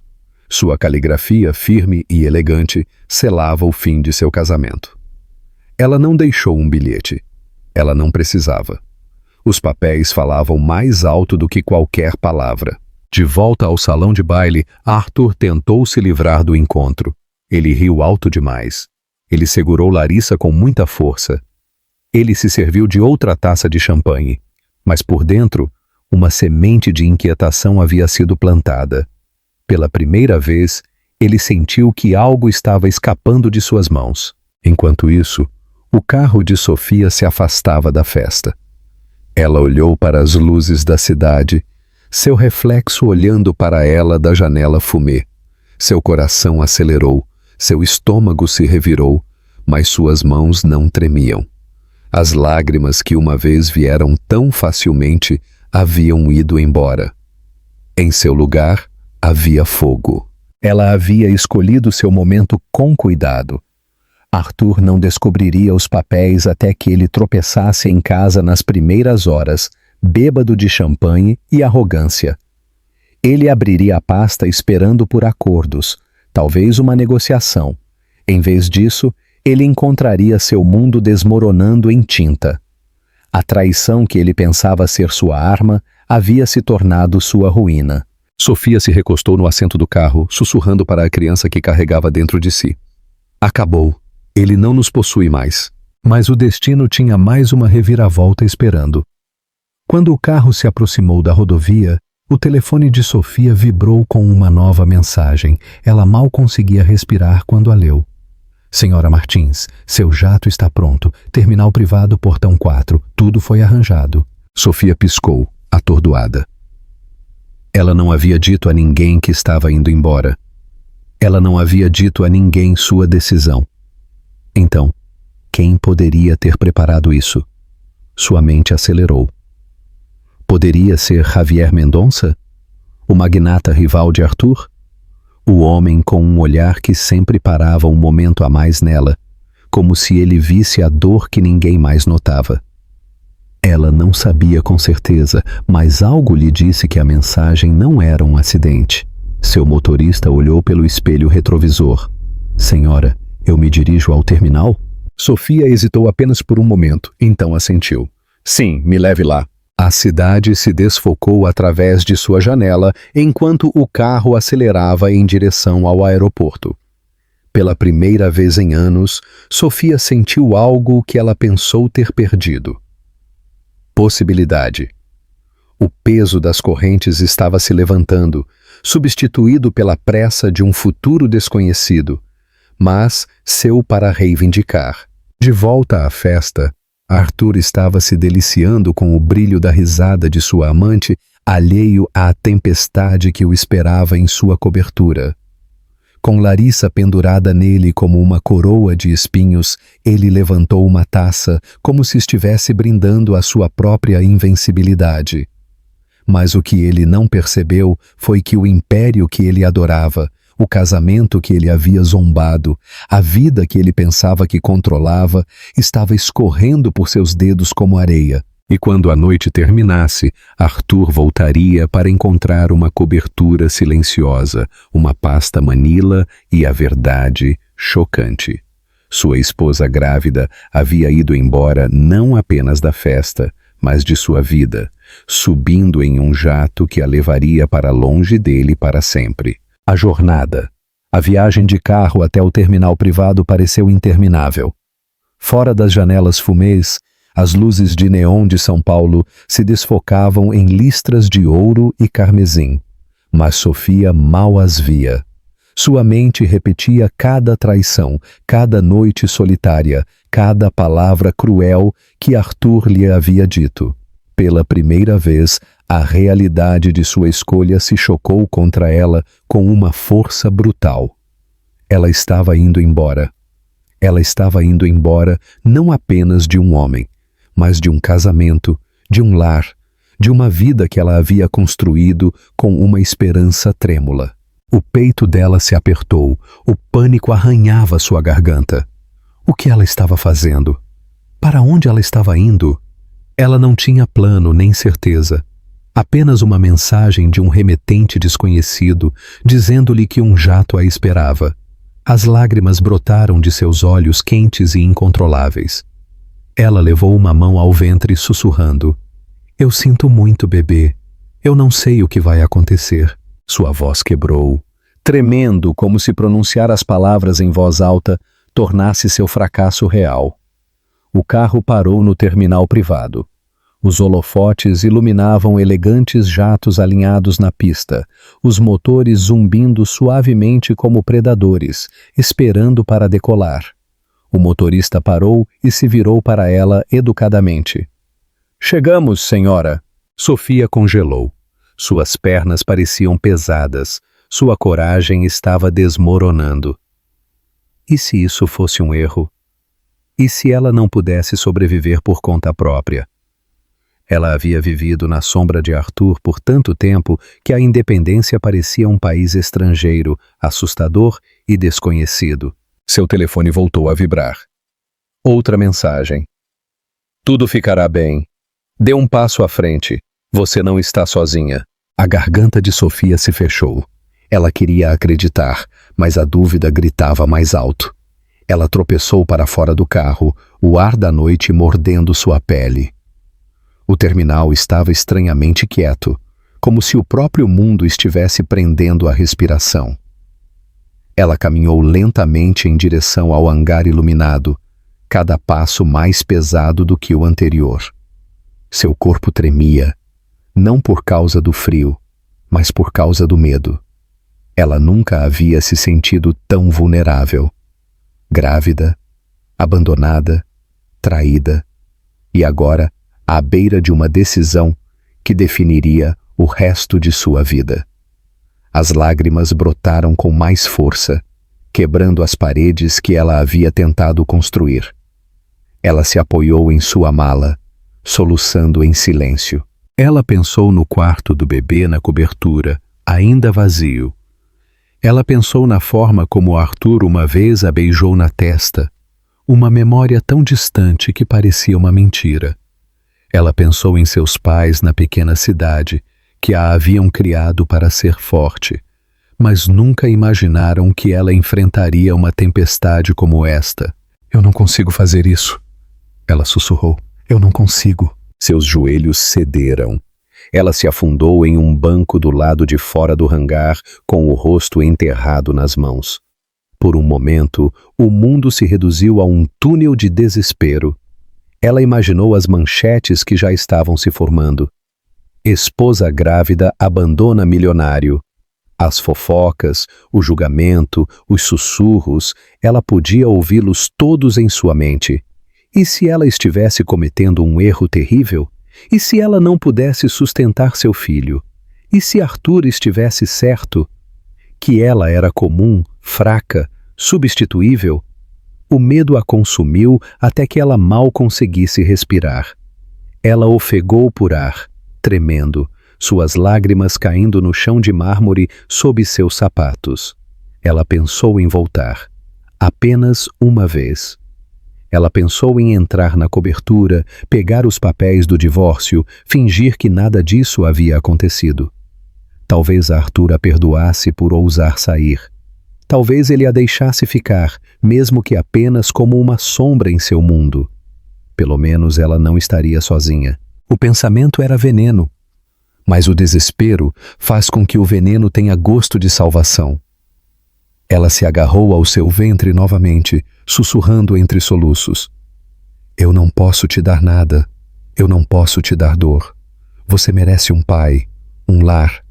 Sua caligrafia, firme e elegante, selava o fim de seu casamento. Ela não deixou um bilhete. Ela não precisava. Os papéis falavam mais alto do que qualquer palavra. De volta ao salão de baile, Arthur tentou se livrar do encontro. Ele riu alto demais. Ele segurou Larissa com muita força. Ele se serviu de outra taça de champanhe, mas por dentro, uma semente de inquietação havia sido plantada. Pela primeira vez, ele sentiu que algo estava escapando de suas mãos. Enquanto isso, o carro de Sofia se afastava da festa. Ela olhou para as luzes da cidade, seu reflexo olhando para ela da janela fumê. Seu coração acelerou, seu estômago se revirou, mas suas mãos não tremiam. As lágrimas que uma vez vieram tão facilmente haviam ido embora. Em seu lugar, havia fogo. Ela havia escolhido seu momento com cuidado. Arthur não descobriria os papéis até que ele tropeçasse em casa nas primeiras horas, bêbado de champanhe e arrogância. Ele abriria a pasta esperando por acordos, talvez uma negociação. Em vez disso, ele encontraria seu mundo desmoronando em tinta. A traição que ele pensava ser sua arma havia se tornado sua ruína. Sofia se recostou no assento do carro, sussurrando para a criança que carregava dentro de si. Acabou. Ele não nos possui mais. Mas o destino tinha mais uma reviravolta esperando. Quando o carro se aproximou da rodovia, o telefone de Sofia vibrou com uma nova mensagem. Ela mal conseguia respirar quando a leu. Senhora Martins, seu jato está pronto. Terminal privado, portão 4. Tudo foi arranjado. Sofia piscou, atordoada. Ela não havia dito a ninguém que estava indo embora. Ela não havia dito a ninguém sua decisão. Então, quem poderia ter preparado isso? Sua mente acelerou. Poderia ser Javier Mendonça? O magnata rival de Arthur? O homem com um olhar que sempre parava um momento a mais nela, como se ele visse a dor que ninguém mais notava. Ela não sabia com certeza, mas algo lhe disse que a mensagem não era um acidente. Seu motorista olhou pelo espelho retrovisor. Senhora, eu me dirijo ao terminal? Sofia hesitou apenas por um momento, então assentiu. Sim, me leve lá. A cidade se desfocou através de sua janela enquanto o carro acelerava em direção ao aeroporto. Pela primeira vez em anos, Sofia sentiu algo que ela pensou ter perdido. Possibilidade. O peso das correntes estava se levantando, substituído pela pressa de um futuro desconhecido, mas seu para reivindicar. De volta à festa, Arthur estava se deliciando com o brilho da risada de sua amante, alheio à tempestade que o esperava em sua cobertura. Com Larissa pendurada nele como uma coroa de espinhos, ele levantou uma taça como se estivesse brindando a sua própria invencibilidade. Mas o que ele não percebeu foi que o império que ele adorava, o casamento que ele havia zombado, a vida que ele pensava que controlava, estava escorrendo por seus dedos como areia. E quando a noite terminasse, Arthur voltaria para encontrar uma cobertura silenciosa, uma pasta Manila e a verdade chocante. Sua esposa grávida havia ido embora não apenas da festa, mas de sua vida, subindo em um jato que a levaria para longe dele para sempre. A jornada, a viagem de carro até o terminal privado pareceu interminável. Fora das janelas fumês, as luzes de neon de São Paulo se desfocavam em listras de ouro e carmesim, mas Sofia mal as via. Sua mente repetia cada traição, cada noite solitária, cada palavra cruel que Arthur lhe havia dito. Pela primeira vez, a realidade de sua escolha se chocou contra ela com uma força brutal. Ela estava indo embora. Ela estava indo embora não apenas de um homem, mas de um casamento, de um lar, de uma vida que ela havia construído com uma esperança trêmula. O peito dela se apertou, o pânico arranhava sua garganta. O que ela estava fazendo? Para onde ela estava indo? Ela não tinha plano nem certeza. Apenas uma mensagem de um remetente desconhecido, dizendo-lhe que um jato a esperava. As lágrimas brotaram de seus olhos quentes e incontroláveis. Ela levou uma mão ao ventre sussurrando: "Eu sinto muito, bebê. Eu não sei o que vai acontecer." Sua voz quebrou, tremendo como se pronunciar as palavras em voz alta tornasse seu fracasso real. O carro parou no terminal privado. Os holofotes iluminavam elegantes jatos alinhados na pista, os motores zumbindo suavemente como predadores, esperando para decolar. O motorista parou e se virou para ela educadamente. "Chegamos, senhora." Sofia congelou. Suas pernas pareciam pesadas, sua coragem estava desmoronando. E se isso fosse um erro? E se ela não pudesse sobreviver por conta própria? Ela havia vivido na sombra de Arthur por tanto tempo que a independência parecia um país estrangeiro, assustador e desconhecido. Seu telefone voltou a vibrar. Outra mensagem. "Tudo ficará bem. Dê um passo à frente. Você não está sozinha." A garganta de Sofia se fechou. Ela queria acreditar, mas a dúvida gritava mais alto. Ela tropeçou para fora do carro, o ar da noite mordendo sua pele. O terminal estava estranhamente quieto, como se o próprio mundo estivesse prendendo a respiração. Ela caminhou lentamente em direção ao hangar iluminado, cada passo mais pesado do que o anterior. Seu corpo tremia, não por causa do frio, mas por causa do medo. Ela nunca havia se sentido tão vulnerável. Grávida, abandonada, traída, e agora à beira de uma decisão que definiria o resto de sua vida. As lágrimas brotaram com mais força, quebrando as paredes que ela havia tentado construir. Ela se apoiou em sua mala, soluçando em silêncio. Ela pensou no quarto do bebê na cobertura, ainda vazio. Ela pensou na forma como Arthur uma vez a beijou na testa, uma memória tão distante que parecia uma mentira. Ela pensou em seus pais na pequena cidade, que a haviam criado para ser forte, mas nunca imaginaram que ela enfrentaria uma tempestade como esta. "Eu não consigo fazer isso." Ela sussurrou. "Eu não consigo." Seus joelhos cederam. Ela se afundou em um banco do lado de fora do hangar, com o rosto enterrado nas mãos. Por um momento, o mundo se reduziu a um túnel de desespero. Ela imaginou as manchetes que já estavam se formando. Esposa grávida abandona milionário. As fofocas, o julgamento, os sussurros, ela podia ouvi-los todos em sua mente. E se ela estivesse cometendo um erro terrível? E se ela não pudesse sustentar seu filho? E se Arthur estivesse certo? Que ela era comum, fraca, substituível? O medo a consumiu até que ela mal conseguisse respirar. Ela ofegou por ar, tremendo, suas lágrimas caindo no chão de mármore sob seus sapatos. Ela pensou em voltar. Apenas uma vez. Ela pensou em entrar na cobertura, pegar os papéis do divórcio, fingir que nada disso havia acontecido. Talvez Arthur a perdoasse por ousar sair. Talvez ele a deixasse ficar, mesmo que apenas como uma sombra em seu mundo. Pelo menos ela não estaria sozinha. O pensamento era veneno, mas o desespero faz com que o veneno tenha gosto de salvação. Ela se agarrou ao seu ventre novamente, sussurrando entre soluços. "Eu não posso te dar nada. Eu não posso te dar dor. Você merece um pai, um lar,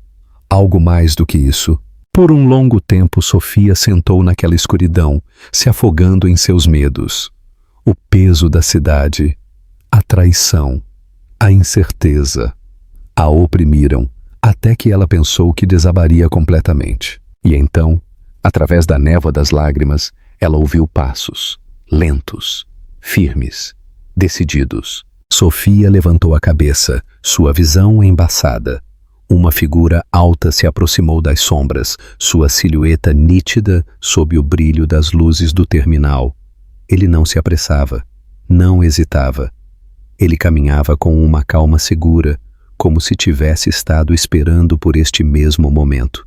algo mais do que isso." Por um longo tempo, Sofia sentou naquela escuridão, se afogando em seus medos. O peso da cidade, a traição, a incerteza, a oprimiram, até que ela pensou que desabaria completamente. E então, através da névoa das lágrimas, ela ouviu passos, lentos, firmes, decididos. Sofia levantou a cabeça, sua visão embaçada. Uma figura alta se aproximou das sombras, sua silhueta nítida sob o brilho das luzes do terminal. Ele não se apressava, não hesitava. Ele caminhava com uma calma segura, como se tivesse estado esperando por este mesmo momento.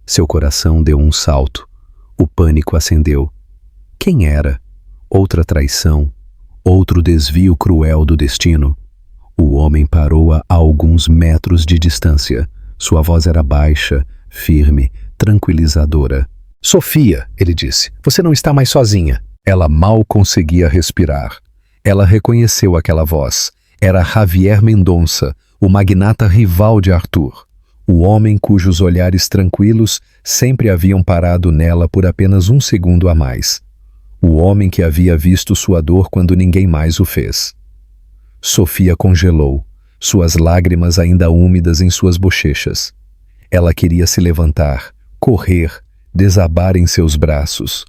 Seu coração deu um salto. O pânico acendeu. Quem era? Outra traição? Outro desvio cruel do destino? O homem parou-a a alguns metros de distância. Sua voz era baixa, firme, tranquilizadora. "Sofia", ele disse, "você não está mais sozinha." Ela mal conseguia respirar. Ela reconheceu aquela voz. Era Javier Mendonça, o magnata rival de Arthur. O homem cujos olhares tranquilos sempre haviam parado nela por apenas um segundo a mais. O homem que havia visto sua dor quando ninguém mais o fez. Sofia congelou, suas lágrimas ainda úmidas em suas bochechas. Ela queria se levantar, correr, desabar em seus braços.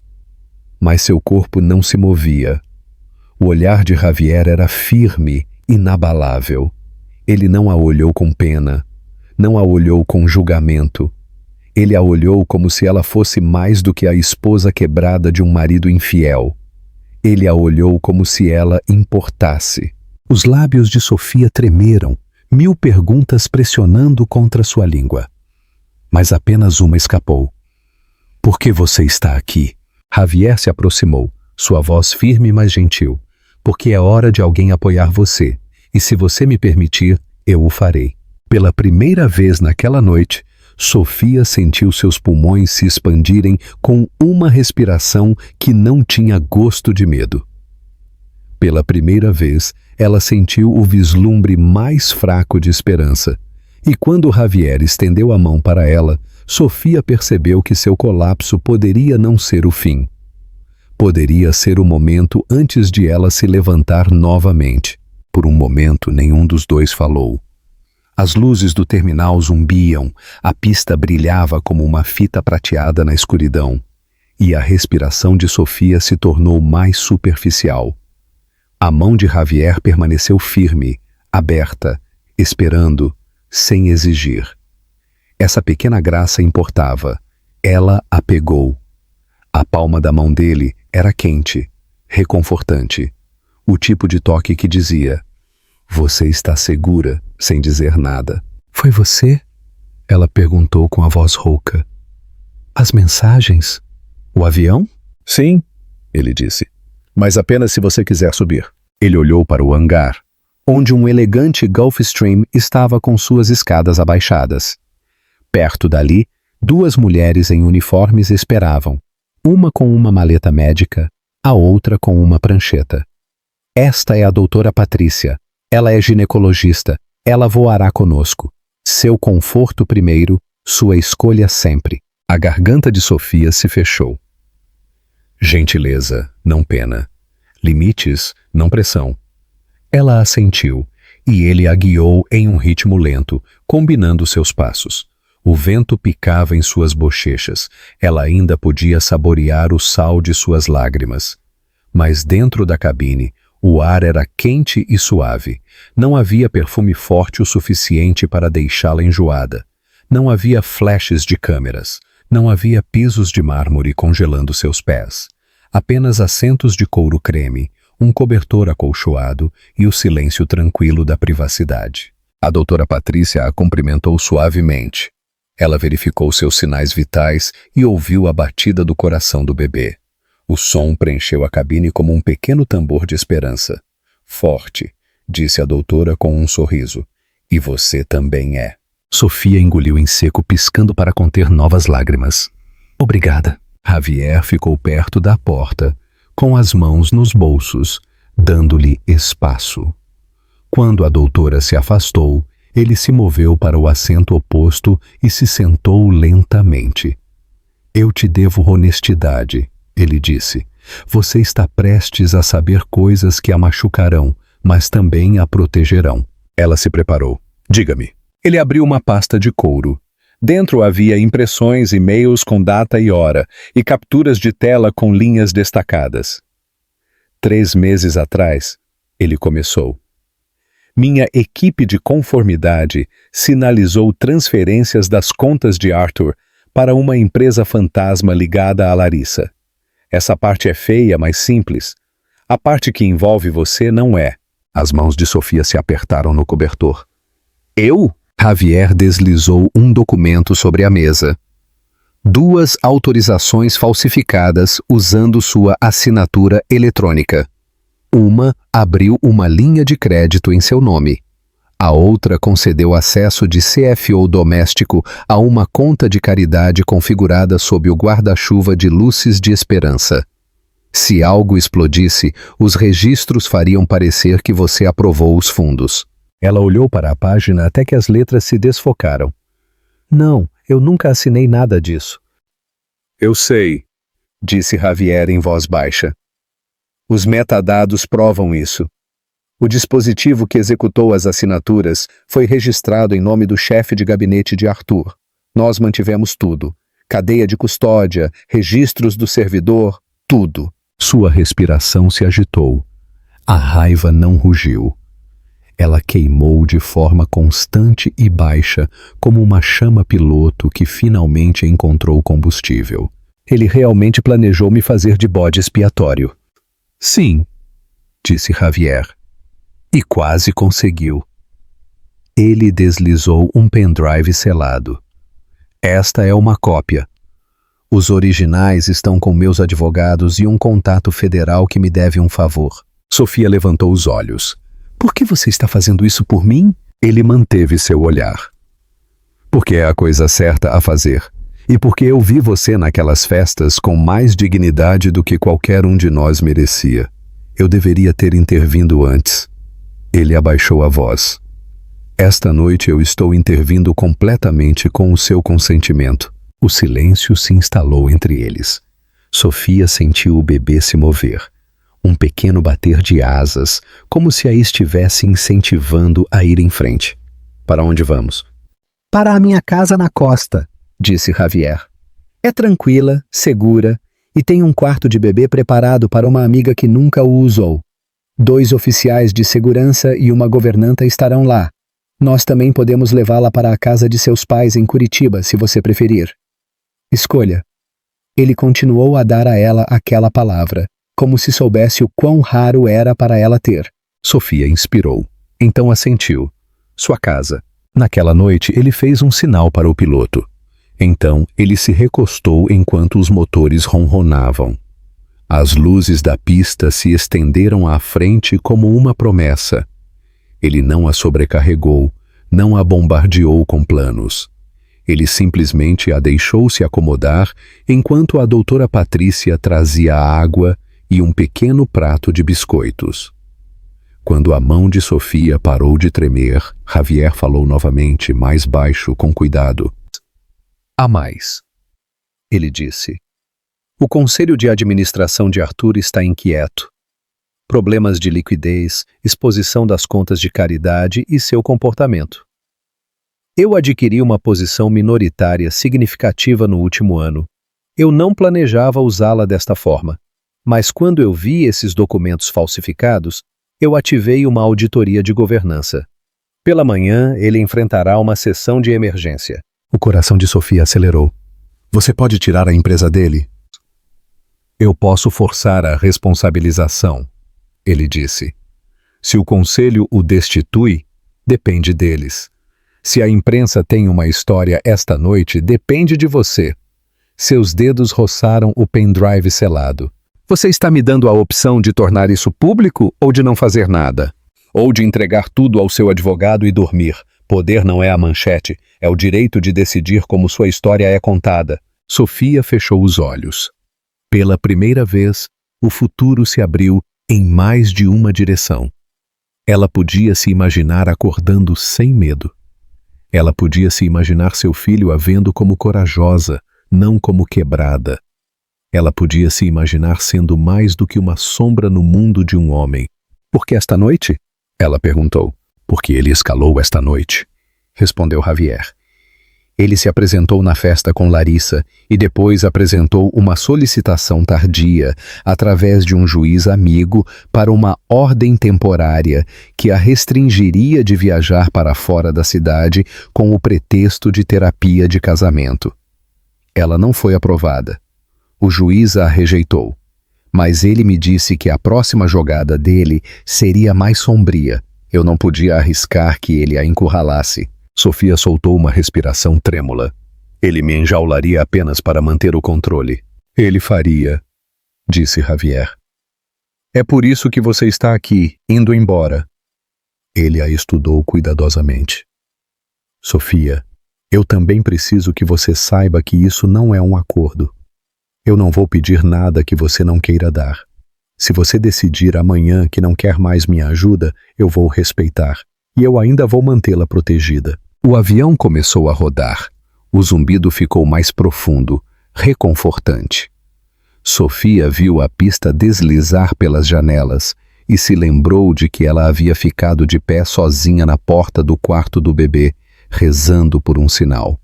Mas seu corpo não se movia. O olhar de Javier era firme, inabalável. Ele não a olhou com pena, não a olhou com julgamento. Ele a olhou como se ela fosse mais do que a esposa quebrada de um marido infiel. Ele a olhou como se ela importasse. Os lábios de Sofia tremeram, 1000 perguntas pressionando contra sua língua. Mas apenas uma escapou. "Por que você está aqui?" Javier se aproximou, sua voz firme mas gentil. "Porque é hora de alguém apoiar você, e se você me permitir, eu o farei." Pela primeira vez naquela noite, Sofia sentiu seus pulmões se expandirem com uma respiração que não tinha gosto de medo. Pela primeira vez, ela sentiu o vislumbre mais fraco de esperança. E quando Javier estendeu a mão para ela, Sofia percebeu que seu colapso poderia não ser o fim. Poderia ser o momento antes de ela se levantar novamente. Por um momento, nenhum dos dois falou. As luzes do terminal zumbiam, a pista brilhava como uma fita prateada na escuridão, e a respiração de Sofia se tornou mais superficial. A mão de Javier permaneceu firme, aberta, esperando, sem exigir. Essa pequena graça importava. Ela a pegou. A palma da mão dele era quente, reconfortante. O tipo de toque que dizia: "Você está segura", sem dizer nada. "Foi você?" ela perguntou com a voz rouca. "As mensagens? O avião?" "Sim", ele disse. "Mas apenas se você quiser subir." Ele olhou para o hangar, onde um elegante Gulfstream estava com suas escadas abaixadas. Perto dali, 2 mulheres em uniformes esperavam, uma com uma maleta médica, a outra com uma prancheta. "Esta é a doutora Patrícia. Ela é ginecologista. Ela voará conosco. Seu conforto primeiro, sua escolha sempre." A garganta de Sofia se fechou. Gentileza, não pena. Limites, não pressão. Ela assentiu, e ele a guiou em um ritmo lento, combinando seus passos. O vento picava em suas bochechas. Ela ainda podia saborear o sal de suas lágrimas. Mas dentro da cabine, o ar era quente e suave. Não havia perfume forte o suficiente para deixá-la enjoada. Não havia flashes de câmeras. Não havia pisos de mármore congelando seus pés. Apenas assentos de couro creme, um cobertor acolchoado e o silêncio tranquilo da privacidade. A doutora Patrícia a cumprimentou suavemente. Ela verificou seus sinais vitais e ouviu a batida do coração do bebê. O som preencheu a cabine como um pequeno tambor de esperança. "Forte", disse a doutora com um sorriso. "E você também é." Sofia engoliu em seco, piscando para conter novas lágrimas. "Obrigada." Javier ficou perto da porta, com as mãos nos bolsos, dando-lhe espaço. Quando a doutora se afastou, ele se moveu para o assento oposto e se sentou lentamente. "Eu te devo honestidade", ele disse. "Você está prestes a saber coisas que a machucarão, mas também a protegerão." Ela se preparou. "Diga-me." Ele abriu uma pasta de couro. Dentro havia impressões, e-mails com data e hora, e capturas de tela com linhas destacadas. 3 meses atrás, ele começou. Minha equipe de conformidade sinalizou transferências das contas de Arthur para uma empresa fantasma ligada a Larissa. Essa parte é feia, mas simples. A parte que envolve você não é. As mãos de Sofia se apertaram no cobertor. Eu? Javier deslizou um documento sobre a mesa. 2 autorizações falsificadas usando sua assinatura eletrônica. Uma abriu uma linha de crédito em seu nome. A outra concedeu acesso de CFO doméstico a uma conta de caridade configurada sob o guarda-chuva de luzes de esperança. Se algo explodisse, os registros fariam parecer que você aprovou os fundos. Ela olhou para a página até que as letras se desfocaram. Não, eu nunca assinei nada disso. Eu sei, disse Javier em voz baixa. Os metadados provam isso. O dispositivo que executou as assinaturas foi registrado em nome do chefe de gabinete de Arthur. Nós mantivemos tudo. Cadeia de custódia, registros do servidor, tudo. Sua respiração se agitou. A raiva não rugiu. Ela queimou de forma constante e baixa, como uma chama piloto que finalmente encontrou combustível. Ele realmente planejou me fazer de bode expiatório. Sim, disse Javier. E quase conseguiu. Ele deslizou um pendrive selado. Esta é uma cópia. Os originais estão com meus advogados e um contato federal que me deve um favor. Sofia levantou os olhos. Por que você está fazendo isso por mim? Ele manteve seu olhar. Porque é a coisa certa a fazer. E porque eu vi você naquelas festas com mais dignidade do que qualquer um de nós merecia. Eu deveria ter intervindo antes. Ele abaixou a voz. Esta noite eu estou intervindo completamente com o seu consentimento. O silêncio se instalou entre eles. Sofia sentiu o bebê se mover. Um pequeno bater de asas, como se a estivesse incentivando a ir em frente. Para onde vamos? Para a minha casa na costa, disse Javier. É tranquila, segura e tem um quarto de bebê preparado para uma amiga que nunca o usou. 2 oficiais de segurança e uma governanta estarão lá. Nós também podemos levá-la para a casa de seus pais em Curitiba, se você preferir. Escolha. Ele continuou a dar a ela aquela palavra, como se soubesse o quão raro era para ela ter. Sofia inspirou. Então assentiu. Sua casa. Naquela noite, ele fez um sinal para o piloto. Então, ele se recostou enquanto os motores ronronavam. As luzes da pista se estenderam à frente como uma promessa. Ele não a sobrecarregou, não a bombardeou com planos. Ele simplesmente a deixou se acomodar enquanto a doutora Patrícia trazia água e um pequeno prato de biscoitos. Quando a mão de Sofia parou de tremer, Javier falou novamente, mais baixo, com cuidado. Há mais. Ele disse. O conselho de administração de Arthur está inquieto. Problemas de liquidez, exposição das contas de caridade e seu comportamento. Eu adquiri uma posição minoritária significativa no último ano. Eu não planejava usá-la desta forma, mas quando eu vi esses documentos falsificados, eu ativei uma auditoria de governança. Pela manhã, ele enfrentará uma sessão de emergência. O coração de Sofia acelerou. Você pode tirar a empresa dele? Eu posso forçar a responsabilização, ele disse. Se o conselho o destitui, depende deles. Se a imprensa tem uma história esta noite, depende de você. Seus dedos roçaram o pendrive selado. Você está me dando a opção de tornar isso público ou de não fazer nada? Ou de entregar tudo ao seu advogado e dormir? Poder não é a manchete, é o direito de decidir como sua história é contada. Sofia fechou os olhos. Pela primeira vez, o futuro se abriu em mais de uma direção. Ela podia se imaginar acordando sem medo. Ela podia se imaginar seu filho a vendo como corajosa, não como quebrada. Ela podia se imaginar sendo mais do que uma sombra no mundo de um homem. Por que esta noite? Ela perguntou. Porque ele escalou esta noite, respondeu Javier. Ele se apresentou na festa com Larissa e depois apresentou uma solicitação tardia através de um juiz amigo para uma ordem temporária que a restringiria de viajar para fora da cidade com o pretexto de terapia de casamento. Ela não foi aprovada. O juiz a rejeitou, mas ele me disse que a próxima jogada dele seria mais sombria. Eu não podia arriscar que ele a encurralasse. Sofia soltou uma respiração trêmula. Ele me enjaularia apenas para manter o controle. Ele faria, disse Javier. É por isso que você está aqui, indo embora. Ele a estudou cuidadosamente. Sofia, eu também preciso que você saiba que isso não é um acordo. Eu não vou pedir nada que você não queira dar. Se você decidir amanhã que não quer mais minha ajuda, eu vou respeitar. E eu ainda vou mantê-la protegida. O avião começou a rodar. O zumbido ficou mais profundo, reconfortante. Sofia viu a pista deslizar pelas janelas e se lembrou de que ela havia ficado de pé sozinha na porta do quarto do bebê, rezando por um sinal.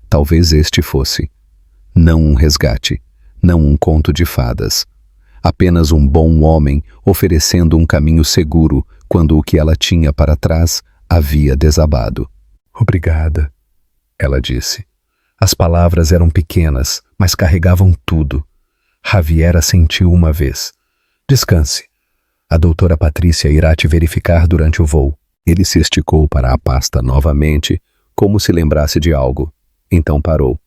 Talvez este fosse. Não um resgate, não um conto de fadas. Apenas um bom homem oferecendo um caminho seguro quando o que ela tinha para trás havia desabado. Obrigada, ela disse. As palavras eram pequenas, mas carregavam tudo. Javier assentiu uma vez. Descanse. A doutora Patrícia irá te verificar durante o voo. Ele se esticou para a pasta novamente, como se lembrasse de algo. Então parou.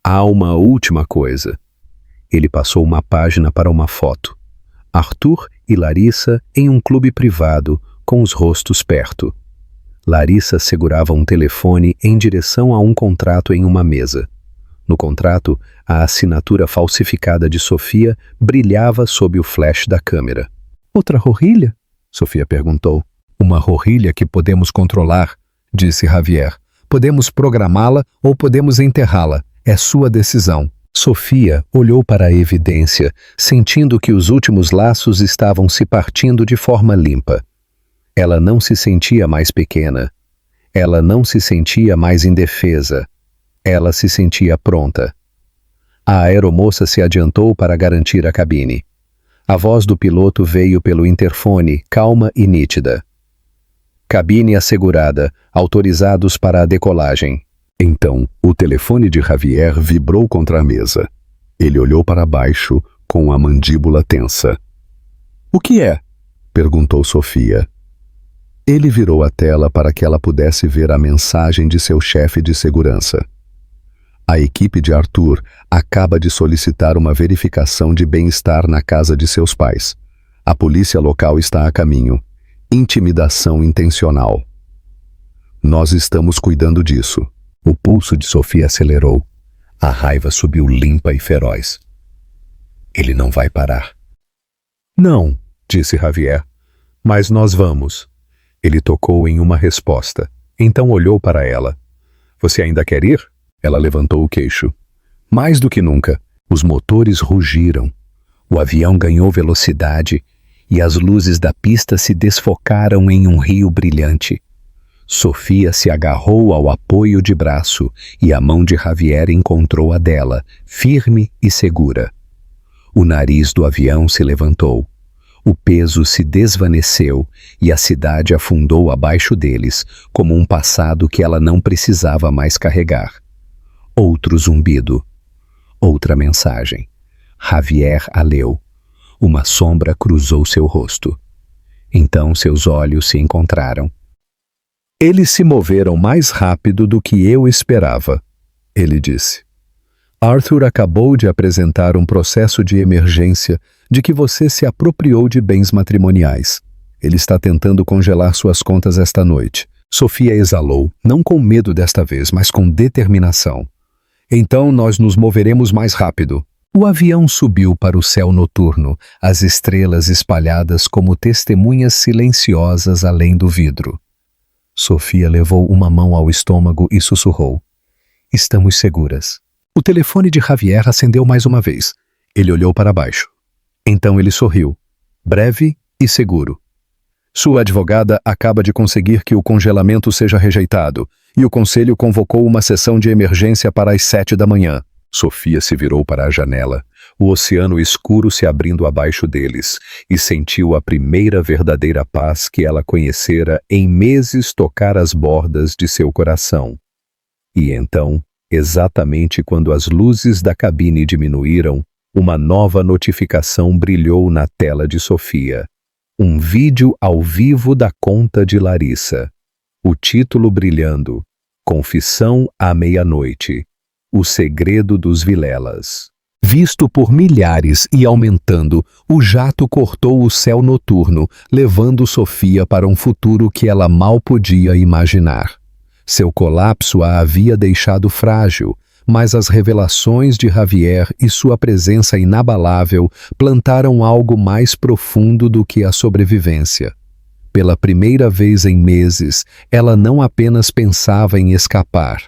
Há uma última coisa. Ele passou uma página para uma foto. Arthur e Larissa em um clube privado, com os rostos perto. Larissa segurava um telefone em direção a um contrato em uma mesa. No contrato, a assinatura falsificada de Sofia brilhava sob o flash da câmera. Outra rorrilha? Sofia perguntou. Uma rorrilha que podemos controlar, disse Javier. Podemos programá-la ou podemos enterrá-la. É sua decisão. Sofia olhou para a evidência, sentindo que os últimos laços estavam se partindo de forma limpa. Ela não se sentia mais pequena. Ela não se sentia mais indefesa. Ela se sentia pronta. A aeromoça se adiantou para garantir a cabine. A voz do piloto veio pelo interfone, calma e nítida. Cabine assegurada, autorizados para a decolagem. Então, o telefone de Javier vibrou contra a mesa. Ele olhou para baixo, com a mandíbula tensa. O que é? Perguntou Sofia. Ele virou a tela para que ela pudesse ver a mensagem de seu chefe de segurança. A equipe de Arthur acaba de solicitar uma verificação de bem-estar na casa de seus pais. A polícia local está a caminho. Intimidação intencional. Nós estamos cuidando disso. O pulso de Sofia acelerou. A raiva subiu limpa e feroz. Ele não vai parar. Não, disse Javier. Mas nós vamos. Ele tocou em uma resposta. Então olhou para ela. Você ainda quer ir? Ela levantou o queixo. Mais do que nunca, os motores rugiram. O avião ganhou velocidade e as luzes da pista se desfocaram em um rio brilhante. Sofia se agarrou ao apoio de braço e a mão de Javier encontrou a dela, firme e segura. O nariz do avião se levantou. O peso se desvaneceu e a cidade afundou abaixo deles, como um passado que ela não precisava mais carregar. Outro zumbido. Outra mensagem. Javier a leu. Uma sombra cruzou seu rosto. Então seus olhos se encontraram. Eles se moveram mais rápido do que eu esperava, ele disse. Arthur acabou de apresentar um processo de emergência de que você se apropriou de bens matrimoniais. Ele está tentando congelar suas contas esta noite. Sofia exalou, não com medo desta vez, mas com determinação. Então nós nos moveremos mais rápido. O avião subiu para o céu noturno, as estrelas espalhadas como testemunhas silenciosas além do vidro. Sofia levou uma mão ao estômago e sussurrou. Estamos seguras. O telefone de Javier acendeu mais uma vez. Ele olhou para baixo. Então ele sorriu, breve e seguro. Sua advogada acaba de conseguir que o congelamento seja rejeitado, e o conselho convocou uma sessão de emergência para as 7 da manhã. Sofia se virou para a janela, o oceano escuro se abrindo abaixo deles, e sentiu a primeira verdadeira paz que ela conhecera em meses tocar as bordas de seu coração. E então, exatamente quando as luzes da cabine diminuíram, uma nova notificação brilhou na tela de Sofia. Um vídeo ao vivo da conta de Larissa. O título brilhando: Confissão à meia-noite. O segredo dos Vilelas. Visto por milhares e aumentando, o jato cortou o céu noturno, levando Sofia para um futuro que ela mal podia imaginar. Seu colapso a havia deixado frágil, mas as revelações de Javier e sua presença inabalável plantaram algo mais profundo do que a sobrevivência. Pela primeira vez em meses, ela não apenas pensava em escapar.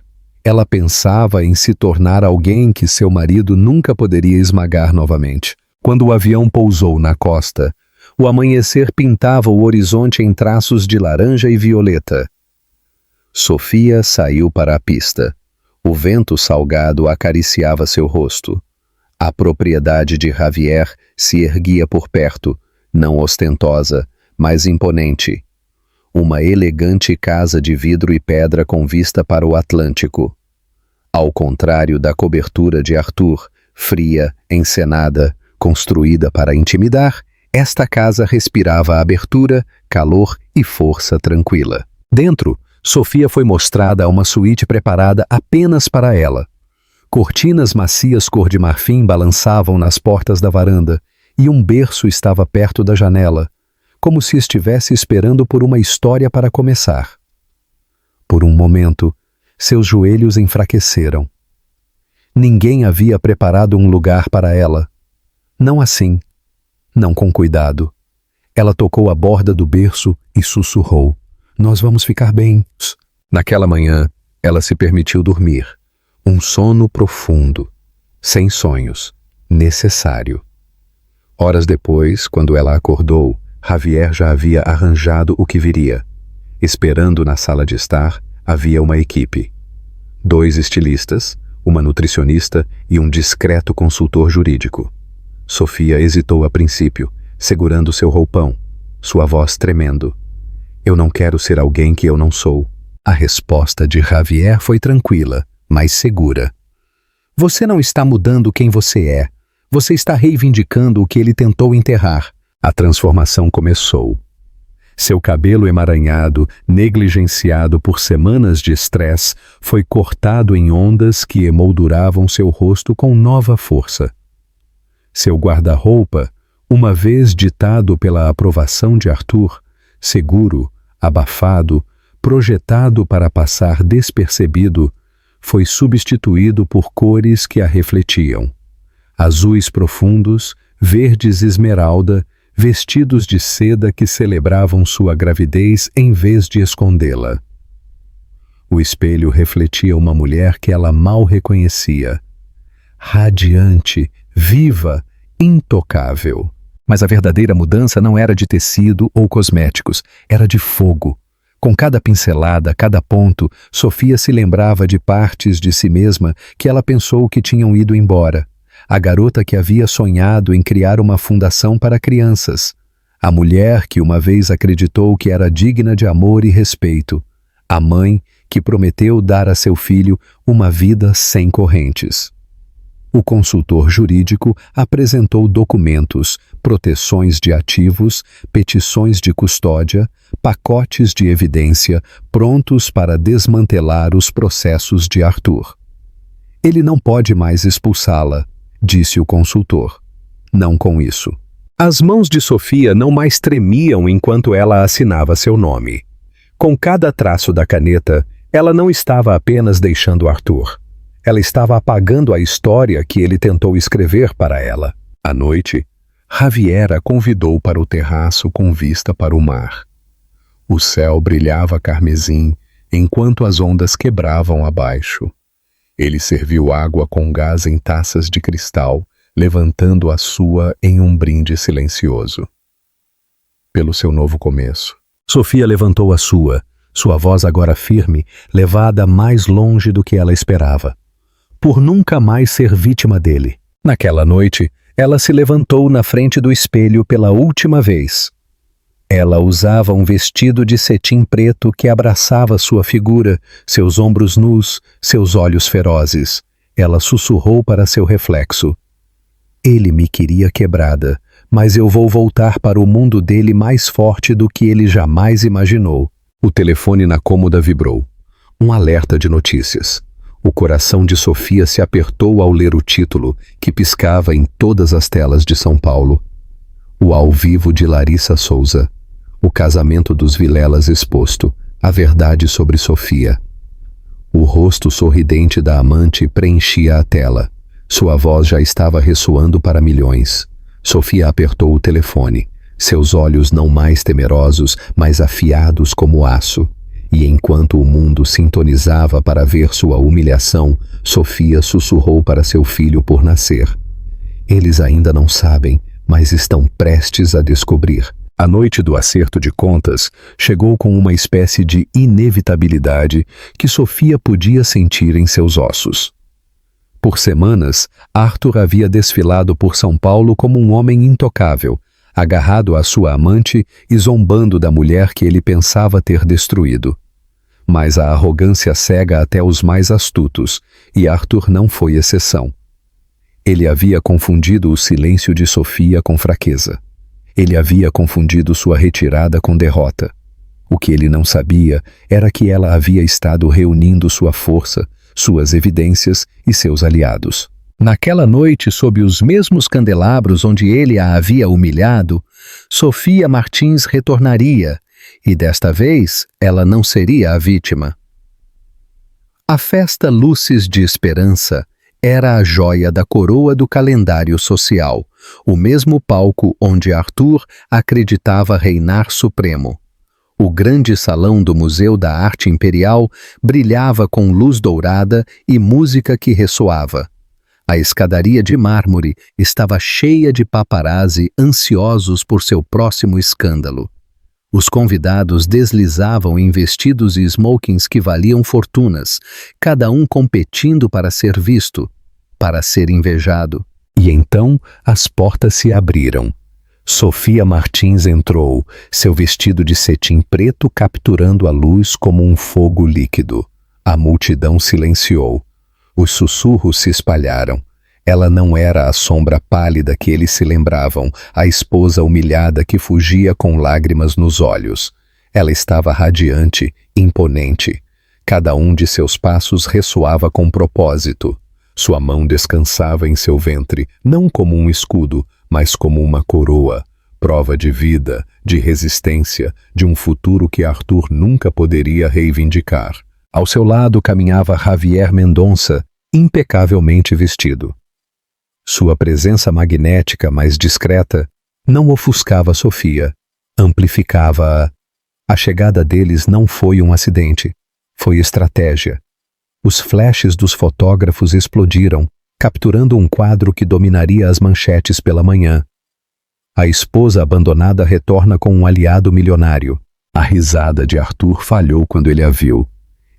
Ela pensava em se tornar alguém que seu marido nunca poderia esmagar novamente. Quando o avião pousou na costa, o amanhecer pintava o horizonte em traços de laranja e violeta. Sofia saiu para a pista. O vento salgado acariciava seu rosto. A propriedade de Javier se erguia por perto, não ostentosa, mas imponente. Uma elegante casa de vidro e pedra com vista para o Atlântico. Ao contrário da cobertura de Arthur, fria, encenada, construída para intimidar, esta casa respirava abertura, calor e força tranquila. Dentro, Sofia foi mostrada a uma suíte preparada apenas para ela. Cortinas macias cor de marfim balançavam nas portas da varanda e um berço estava perto da janela, como se estivesse esperando por uma história para começar. Por um momento, seus joelhos enfraqueceram. Ninguém havia preparado um lugar para ela. Não assim, não com cuidado. Ela tocou a borda do berço e sussurrou: "Nós vamos ficar bem." Naquela manhã, ela se permitiu dormir. Um sono profundo, sem sonhos, necessário. Horas depois, quando ela acordou, Javier já havia arranjado o que viria. Esperando na sala de estar, havia uma equipe. 2 estilistas, uma nutricionista e um discreto consultor jurídico. Sofia hesitou a princípio, segurando seu roupão, sua voz tremendo. "Eu não quero ser alguém que eu não sou." A resposta de Javier foi tranquila, mas segura. "Você não está mudando quem você é. Você está reivindicando o que ele tentou enterrar." A transformação começou. Seu cabelo emaranhado, negligenciado por semanas de estresse, foi cortado em ondas que emolduravam seu rosto com nova força. Seu guarda-roupa, uma vez ditado pela aprovação de Arthur, seguro, abafado, projetado para passar despercebido, foi substituído por cores que a refletiam. Azuis profundos, verdes esmeralda, vestidos de seda que celebravam sua gravidez em vez de escondê-la. O espelho refletia uma mulher que ela mal reconhecia. Radiante, viva, intocável. Mas a verdadeira mudança não era de tecido ou cosméticos, era de fogo. Com cada pincelada, cada ponto, Sofia se lembrava de partes de si mesma que ela pensou que tinham ido embora. A garota que havia sonhado em criar uma fundação para crianças. A mulher que uma vez acreditou que era digna de amor e respeito. A mãe que prometeu dar a seu filho uma vida sem correntes. O consultor jurídico apresentou documentos, proteções de ativos, petições de custódia, pacotes de evidência prontos para desmantelar os processos de Arthur. "Ele não pode mais expulsá-la", disse o consultor. "Não com isso." As mãos de Sofia não mais tremiam enquanto ela assinava seu nome. Com cada traço da caneta, ela não estava apenas deixando Arthur. Ela estava apagando a história que ele tentou escrever para ela. À noite, Javier a convidou para o terraço com vista para o mar. O céu brilhava carmesim enquanto as ondas quebravam abaixo. Ele serviu água com gás em taças de cristal, levantando a sua em um brinde silencioso. Pelo seu novo começo. Sofia levantou a sua voz agora firme, levada mais longe do que ela esperava. Por nunca mais ser vítima dele. Naquela noite, ela se levantou na frente do espelho pela última vez. Ela usava um vestido de cetim preto que abraçava sua figura, seus ombros nus, seus olhos ferozes. Ela sussurrou para seu reflexo: "Ele me queria quebrada, mas eu vou voltar para o mundo dele mais forte do que ele jamais imaginou. O telefone na cômoda vibrou. Um alerta de notícias. O coração de Sofia se apertou ao ler o título, que piscava em todas as telas de São Paulo. O ao vivo de Larissa Souza. O casamento dos Vilelas exposto. A verdade sobre Sofia. O rosto sorridente da amante preenchia a tela. Sua voz já estava ressoando para milhões. Sofia apertou o telefone. Seus olhos não mais temerosos, mas afiados como aço. E enquanto o mundo sintonizava para ver sua humilhação, Sofia sussurrou para seu filho por nascer. Eles ainda não sabem, mas estão prestes a descobrir. A noite do acerto de contas chegou com uma espécie de inevitabilidade que Sofia podia sentir em seus ossos. Por semanas, Arthur havia desfilado por São Paulo como um homem intocável, agarrado à sua amante e zombando da mulher que ele pensava ter destruído. Mas a arrogância cega até os mais astutos, e Arthur não foi exceção. Ele havia confundido o silêncio de Sofia com fraqueza. Ele havia confundido sua retirada com derrota. O que ele não sabia era que ela havia estado reunindo sua força, suas evidências e seus aliados. Naquela noite, sob os mesmos candelabros onde ele a havia humilhado, Sofia Martins retornaria, e desta vez ela não seria a vítima. A festa Luzes de Esperança era a joia da coroa do calendário social, o mesmo palco onde Arthur acreditava reinar supremo. O grande salão do Museu da Arte Imperial brilhava com luz dourada e música que ressoava. A escadaria de mármore estava cheia de paparazzi ansiosos por seu próximo escândalo. Os convidados deslizavam em vestidos e smokings que valiam fortunas, cada um competindo para ser visto, para ser invejado. E então as portas se abriram. Sofia Martins entrou, seu vestido de cetim preto capturando a luz como um fogo líquido. A multidão silenciou. Os sussurros se espalharam. Ela não era a sombra pálida que eles se lembravam, a esposa humilhada que fugia com lágrimas nos olhos. Ela estava radiante, imponente. Cada um de seus passos ressoava com propósito. Sua mão descansava em seu ventre, não como um escudo, mas como uma coroa, prova de vida, de resistência, de um futuro que Arthur nunca poderia reivindicar. Ao seu lado caminhava Javier Mendonça, impecavelmente vestido. Sua presença magnética, mas discreta, não ofuscava Sofia, amplificava-a. A chegada deles não foi um acidente, foi estratégia. Os flashes dos fotógrafos explodiram, capturando um quadro que dominaria as manchetes pela manhã. A esposa abandonada retorna com um aliado milionário. A risada de Arthur falhou quando ele a viu.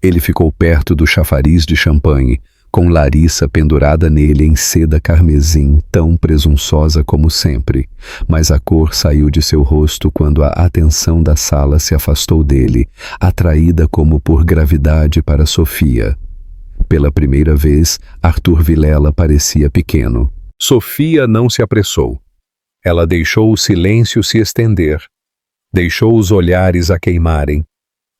Ele ficou perto do chafariz de champanhe, com Larissa pendurada nele em seda carmesim, tão presunçosa como sempre. Mas a cor saiu de seu rosto quando a atenção da sala se afastou dele, atraída como por gravidade para Sofia. Pela primeira vez, Arthur Vilela parecia pequeno. Sofia não se apressou. Ela deixou o silêncio se estender. Deixou os olhares a queimarem.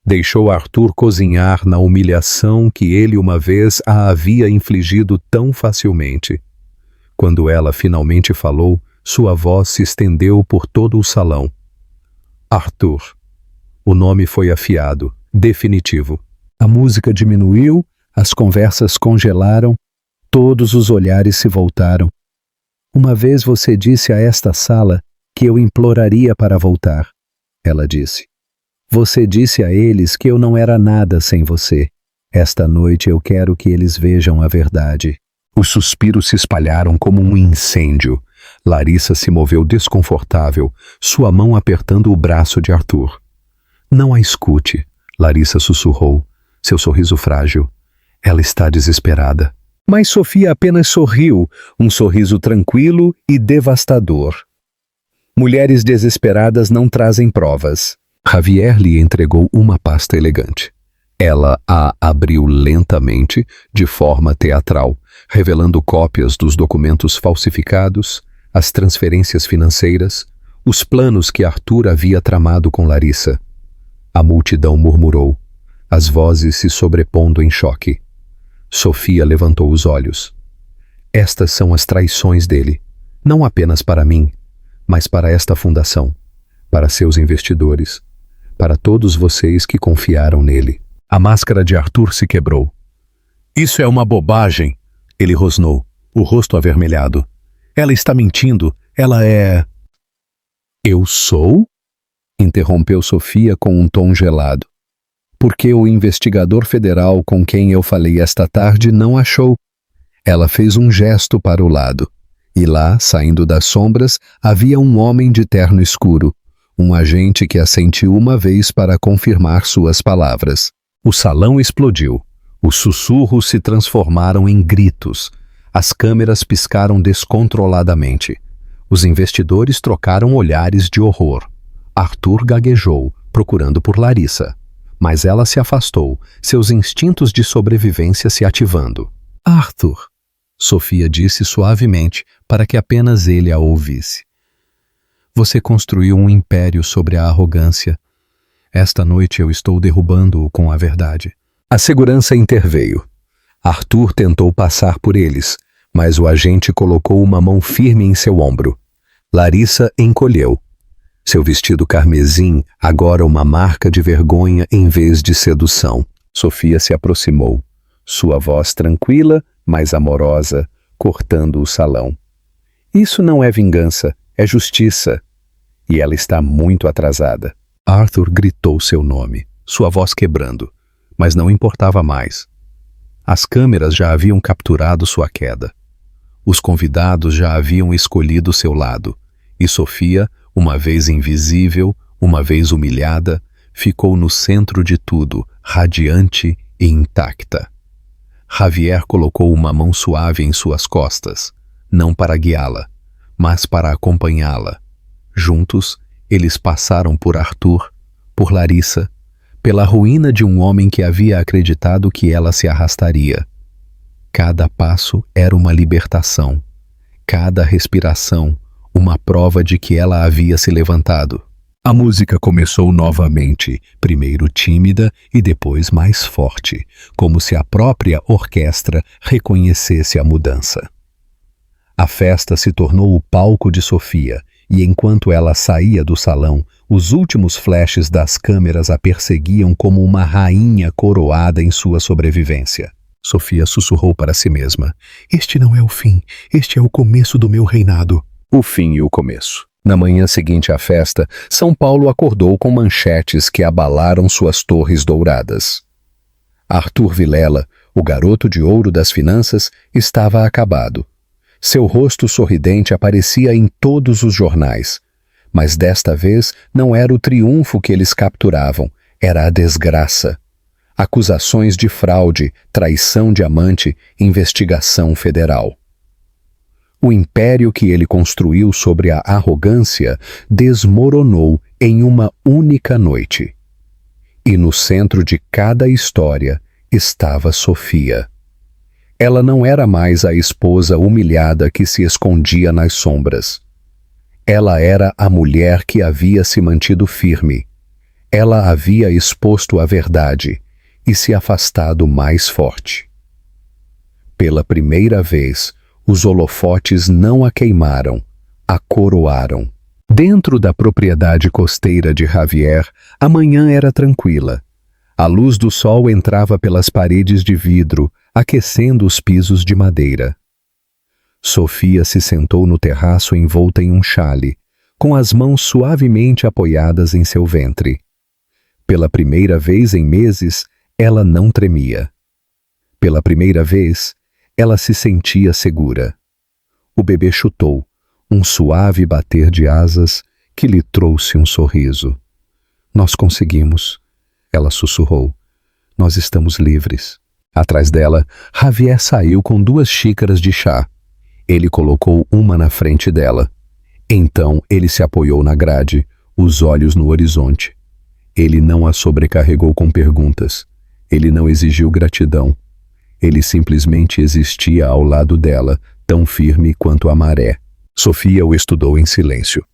Deixou Arthur cozinhar na humilhação que ele uma vez a havia infligido tão facilmente. Quando ela finalmente falou, sua voz se estendeu por todo o salão. Arthur. O nome foi afiado, definitivo. A música diminuiu, as conversas congelaram, todos os olhares se voltaram. Uma vez você disse a esta sala que eu imploraria para voltar, ela disse. Você disse a eles que eu não era nada sem você. Esta noite eu quero que eles vejam a verdade. Os suspiros se espalharam como um incêndio. Larissa se moveu desconfortável, sua mão apertando o braço de Arthur. Não a escute, Larissa sussurrou, seu sorriso frágil. Ela está desesperada. Mas Sofia apenas sorriu, um sorriso tranquilo e devastador. Mulheres desesperadas não trazem provas. Javier lhe entregou uma pasta elegante. Ela a abriu lentamente, de forma teatral, revelando cópias dos documentos falsificados, as transferências financeiras, os planos que Arthur havia tramado com Larissa. A multidão murmurou, as vozes se sobrepondo em choque. Sofia levantou os olhos. Estas são as traições dele, não apenas para mim, mas para esta fundação, para seus investidores, para todos vocês que confiaram nele. A máscara de Arthur se quebrou. Isso é uma bobagem, ele rosnou, o rosto avermelhado. Ela está mentindo, ela é... Eu sou? Interrompeu Sofia com um tom gelado. Porque o investigador federal com quem eu falei esta tarde não achou. Ela fez um gesto para o lado. E lá, saindo das sombras, havia um homem de terno escuro, um agente que assentiu uma vez para confirmar suas palavras. O salão explodiu. Os sussurros se transformaram em gritos. As câmeras piscaram descontroladamente. Os investidores trocaram olhares de horror. Arthur gaguejou, procurando por Larissa. Mas ela se afastou, seus instintos de sobrevivência se ativando. Arthur, Sofia disse suavemente para que apenas ele a ouvisse. Você construiu um império sobre a arrogância. Esta noite eu estou derrubando-o com a verdade. A segurança interveio. Arthur tentou passar por eles, mas o agente colocou uma mão firme em seu ombro. Larissa encolheu. Seu vestido carmesim, agora uma marca de vergonha em vez de sedução. Sofia se aproximou, sua voz tranquila, mas amorosa, cortando o salão. Isso não é vingança, é justiça. E ela está muito atrasada. Arthur gritou seu nome, sua voz quebrando, mas não importava mais. As câmeras já haviam capturado sua queda. Os convidados já haviam escolhido seu lado, e Sofia, uma vez invisível, uma vez humilhada, ficou no centro de tudo, radiante e intacta. Javier colocou uma mão suave em suas costas, não para guiá-la, mas para acompanhá-la. Juntos, eles passaram por Arthur, por Larissa, pela ruína de um homem que havia acreditado que ela se arrastaria. Cada passo era uma libertação, cada respiração uma prova de que ela havia se levantado. A música começou novamente, primeiro tímida e depois mais forte, como se a própria orquestra reconhecesse a mudança. A festa se tornou o palco de Sofia, e enquanto ela saía do salão, os últimos flashes das câmeras a perseguiam como uma rainha coroada em sua sobrevivência. Sofia sussurrou para si mesma: "Este não é o fim, este é o começo do meu reinado." O fim e o começo. Na manhã seguinte à festa, São Paulo acordou com manchetes que abalaram suas torres douradas. Arthur Vilela, o garoto de ouro das finanças, estava acabado. Seu rosto sorridente aparecia em todos os jornais. Mas desta vez não era o triunfo que eles capturavam, era a desgraça. Acusações de fraude, traição de amante, investigação federal. O império que ele construiu sobre a arrogância desmoronou em uma única noite. E no centro de cada história estava Sofia. Ela não era mais a esposa humilhada que se escondia nas sombras. Ela era a mulher que havia se mantido firme. Ela havia exposto a verdade e se afastado mais forte. Pela primeira vez, os holofotes não a queimaram, a coroaram. Dentro da propriedade costeira de Javier, a manhã era tranquila. A luz do sol entrava pelas paredes de vidro, aquecendo os pisos de madeira. Sofia se sentou no terraço envolta em um xale, com as mãos suavemente apoiadas em seu ventre. Pela primeira vez em meses, ela não tremia. Pela primeira vez, ela se sentia segura. O bebê chutou, um suave bater de asas que lhe trouxe um sorriso. "Nós conseguimos", ela sussurrou. "Nós estamos livres." Atrás dela, Javier saiu com 2 xícaras de chá. Ele colocou uma na frente dela. Então ele se apoiou na grade, os olhos no horizonte. Ele não a sobrecarregou com perguntas. Ele não exigiu gratidão. Ele simplesmente existia ao lado dela, tão firme quanto a maré. Sofia o estudou em silêncio.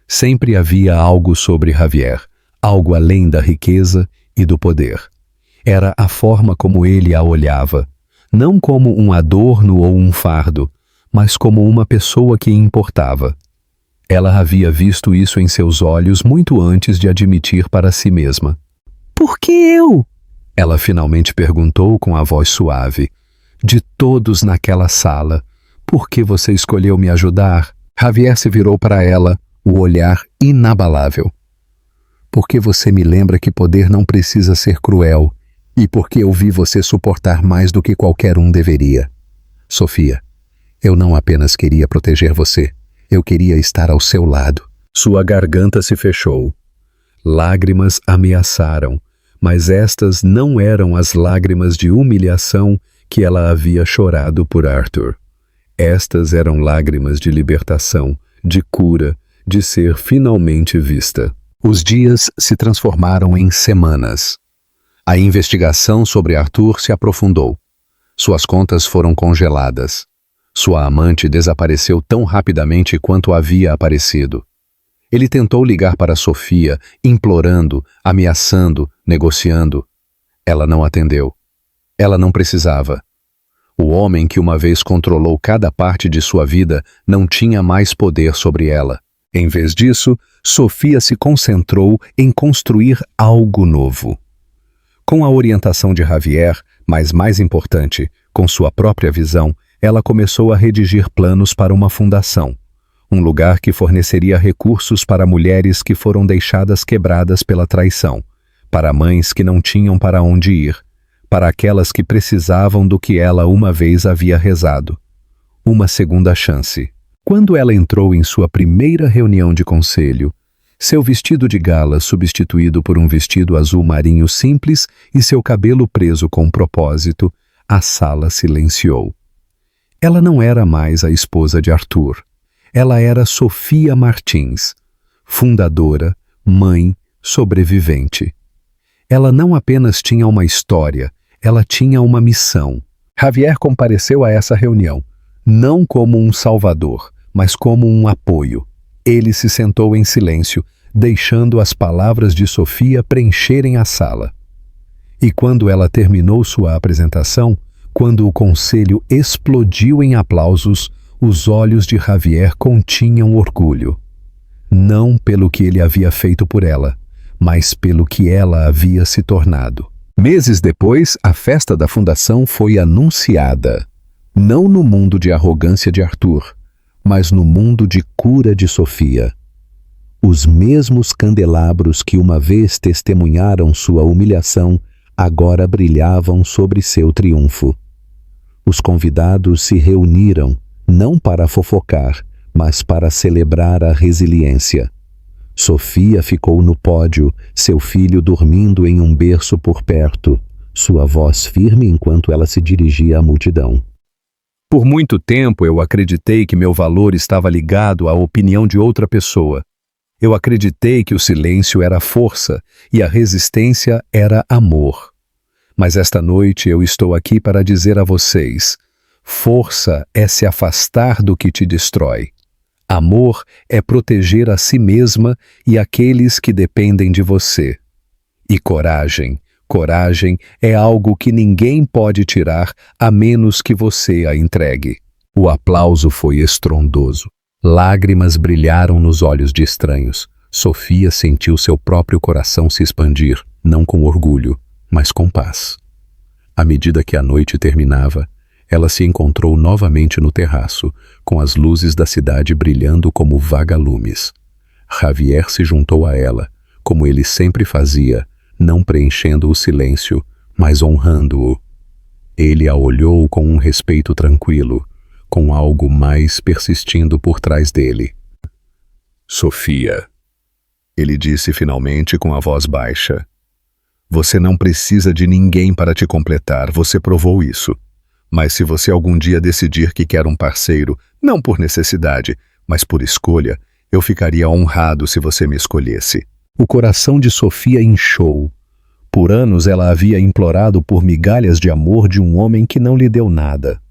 Sempre havia algo sobre Javier, algo além da riqueza e do poder. Era a forma como ele a olhava, não como um adorno ou um fardo, mas como uma pessoa que importava. Ela havia visto isso em seus olhos muito antes de admitir para si mesma. Por que eu? Ela finalmente perguntou com a voz suave. De todos naquela sala, por que você escolheu me ajudar? Javier se virou para ela, o olhar inabalável. Porque você me lembra que poder não precisa ser cruel, e porque eu vi você suportar mais do que qualquer um deveria. Sofia, eu não apenas queria proteger você, eu queria estar ao seu lado. Sua garganta se fechou. Lágrimas ameaçaram, mas estas não eram as lágrimas de humilhação que ela havia chorado por Arthur. Estas eram lágrimas de libertação, de cura, de ser finalmente vista. Os dias se transformaram em semanas. A investigação sobre Arthur se aprofundou. Suas contas foram congeladas. Sua amante desapareceu tão rapidamente quanto havia aparecido. Ele tentou ligar para Sofia, implorando, ameaçando, negociando. Ela não atendeu. Ela não precisava. O homem que uma vez controlou cada parte de sua vida não tinha mais poder sobre ela. Em vez disso, Sofia se concentrou em construir algo novo. Com a orientação de Javier, mas mais importante, com sua própria visão, ela começou a redigir planos para uma fundação, um lugar que forneceria recursos para mulheres que foram deixadas quebradas pela traição, para mães que não tinham para onde ir, para aquelas que precisavam do que ela uma vez havia rezado. Uma segunda chance. Quando ela entrou em sua primeira reunião de conselho, seu vestido de gala substituído por um vestido azul marinho simples e seu cabelo preso com propósito, a sala silenciou. Ela não era mais a esposa de Arthur. Ela era Sofia Martins, fundadora, mãe, sobrevivente. Ela não apenas tinha uma história, ela tinha uma missão. Javier compareceu a essa reunião, não como um salvador, mas como um apoio. Ele se sentou em silêncio, deixando as palavras de Sofia preencherem a sala. E quando ela terminou sua apresentação, quando o conselho explodiu em aplausos, os olhos de Javier continham orgulho. Não pelo que ele havia feito por ela, mas pelo que ela havia se tornado. Meses depois, a festa da fundação foi anunciada. Não no mundo de arrogância de Arthur, mas no mundo de cura de Sofia. Os mesmos candelabros que uma vez testemunharam sua humilhação, agora brilhavam sobre seu triunfo. Os convidados se reuniram, não para fofocar, mas para celebrar a resiliência. Sofia ficou no pódio, seu filho dormindo em um berço por perto, sua voz firme enquanto ela se dirigia à multidão. Por muito tempo eu acreditei que meu valor estava ligado à opinião de outra pessoa. Eu acreditei que o silêncio era força e a resistência era amor. Mas esta noite eu estou aqui para dizer a vocês: força é se afastar do que te destrói. Amor é proteger a si mesma e aqueles que dependem de você. E coragem é algo que ninguém pode tirar a menos que você a entregue. O aplauso foi estrondoso. Lágrimas brilharam nos olhos de estranhos. Sofia sentiu seu próprio coração se expandir, não com orgulho, mas com paz. À medida que a noite terminava, ela se encontrou novamente no terraço, com as luzes da cidade brilhando como vagalumes. Javier se juntou a ela, como ele sempre fazia, não preenchendo o silêncio, mas honrando-o. Ele a olhou com um respeito tranquilo, com algo mais persistindo por trás dele. Sofia, ele disse finalmente com a voz baixa. Você não precisa de ninguém para te completar, você provou isso. Mas se você algum dia decidir que quer um parceiro, não por necessidade, mas por escolha, eu ficaria honrado se você me escolhesse. O coração de Sofia inchou. Por anos ela havia implorado por migalhas de amor de um homem que não lhe deu nada.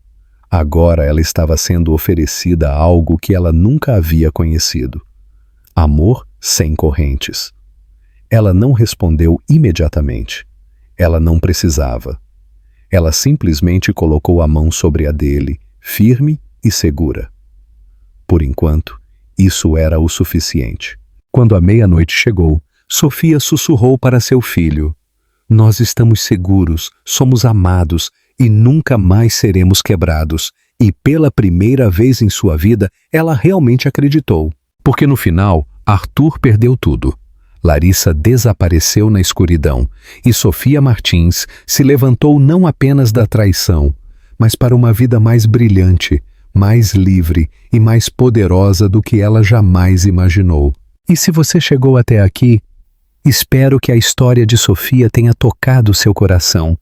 Agora ela estava sendo oferecida algo que ela nunca havia conhecido: amor sem correntes. Ela não respondeu imediatamente. Ela não precisava. Ela simplesmente colocou a mão sobre a dele, firme e segura. Por enquanto, isso era o suficiente. Quando a meia-noite chegou, Sofia sussurrou para seu filho: "Nós estamos seguros, somos amados e nunca mais seremos quebrados." E pela primeira vez em sua vida, ela realmente acreditou. Porque no final, Arthur perdeu tudo. Larissa desapareceu na escuridão e Sofia Martins se levantou não apenas da traição, mas para uma vida mais brilhante, mais livre e mais poderosa do que ela jamais imaginou. E se você chegou até aqui, espero que a história de Sofia tenha tocado seu coração.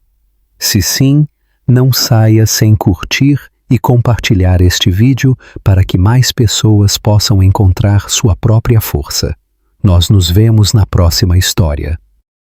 Se sim, não saia sem curtir e compartilhar este vídeo para que mais pessoas possam encontrar sua própria força. Nós nos vemos na próxima história.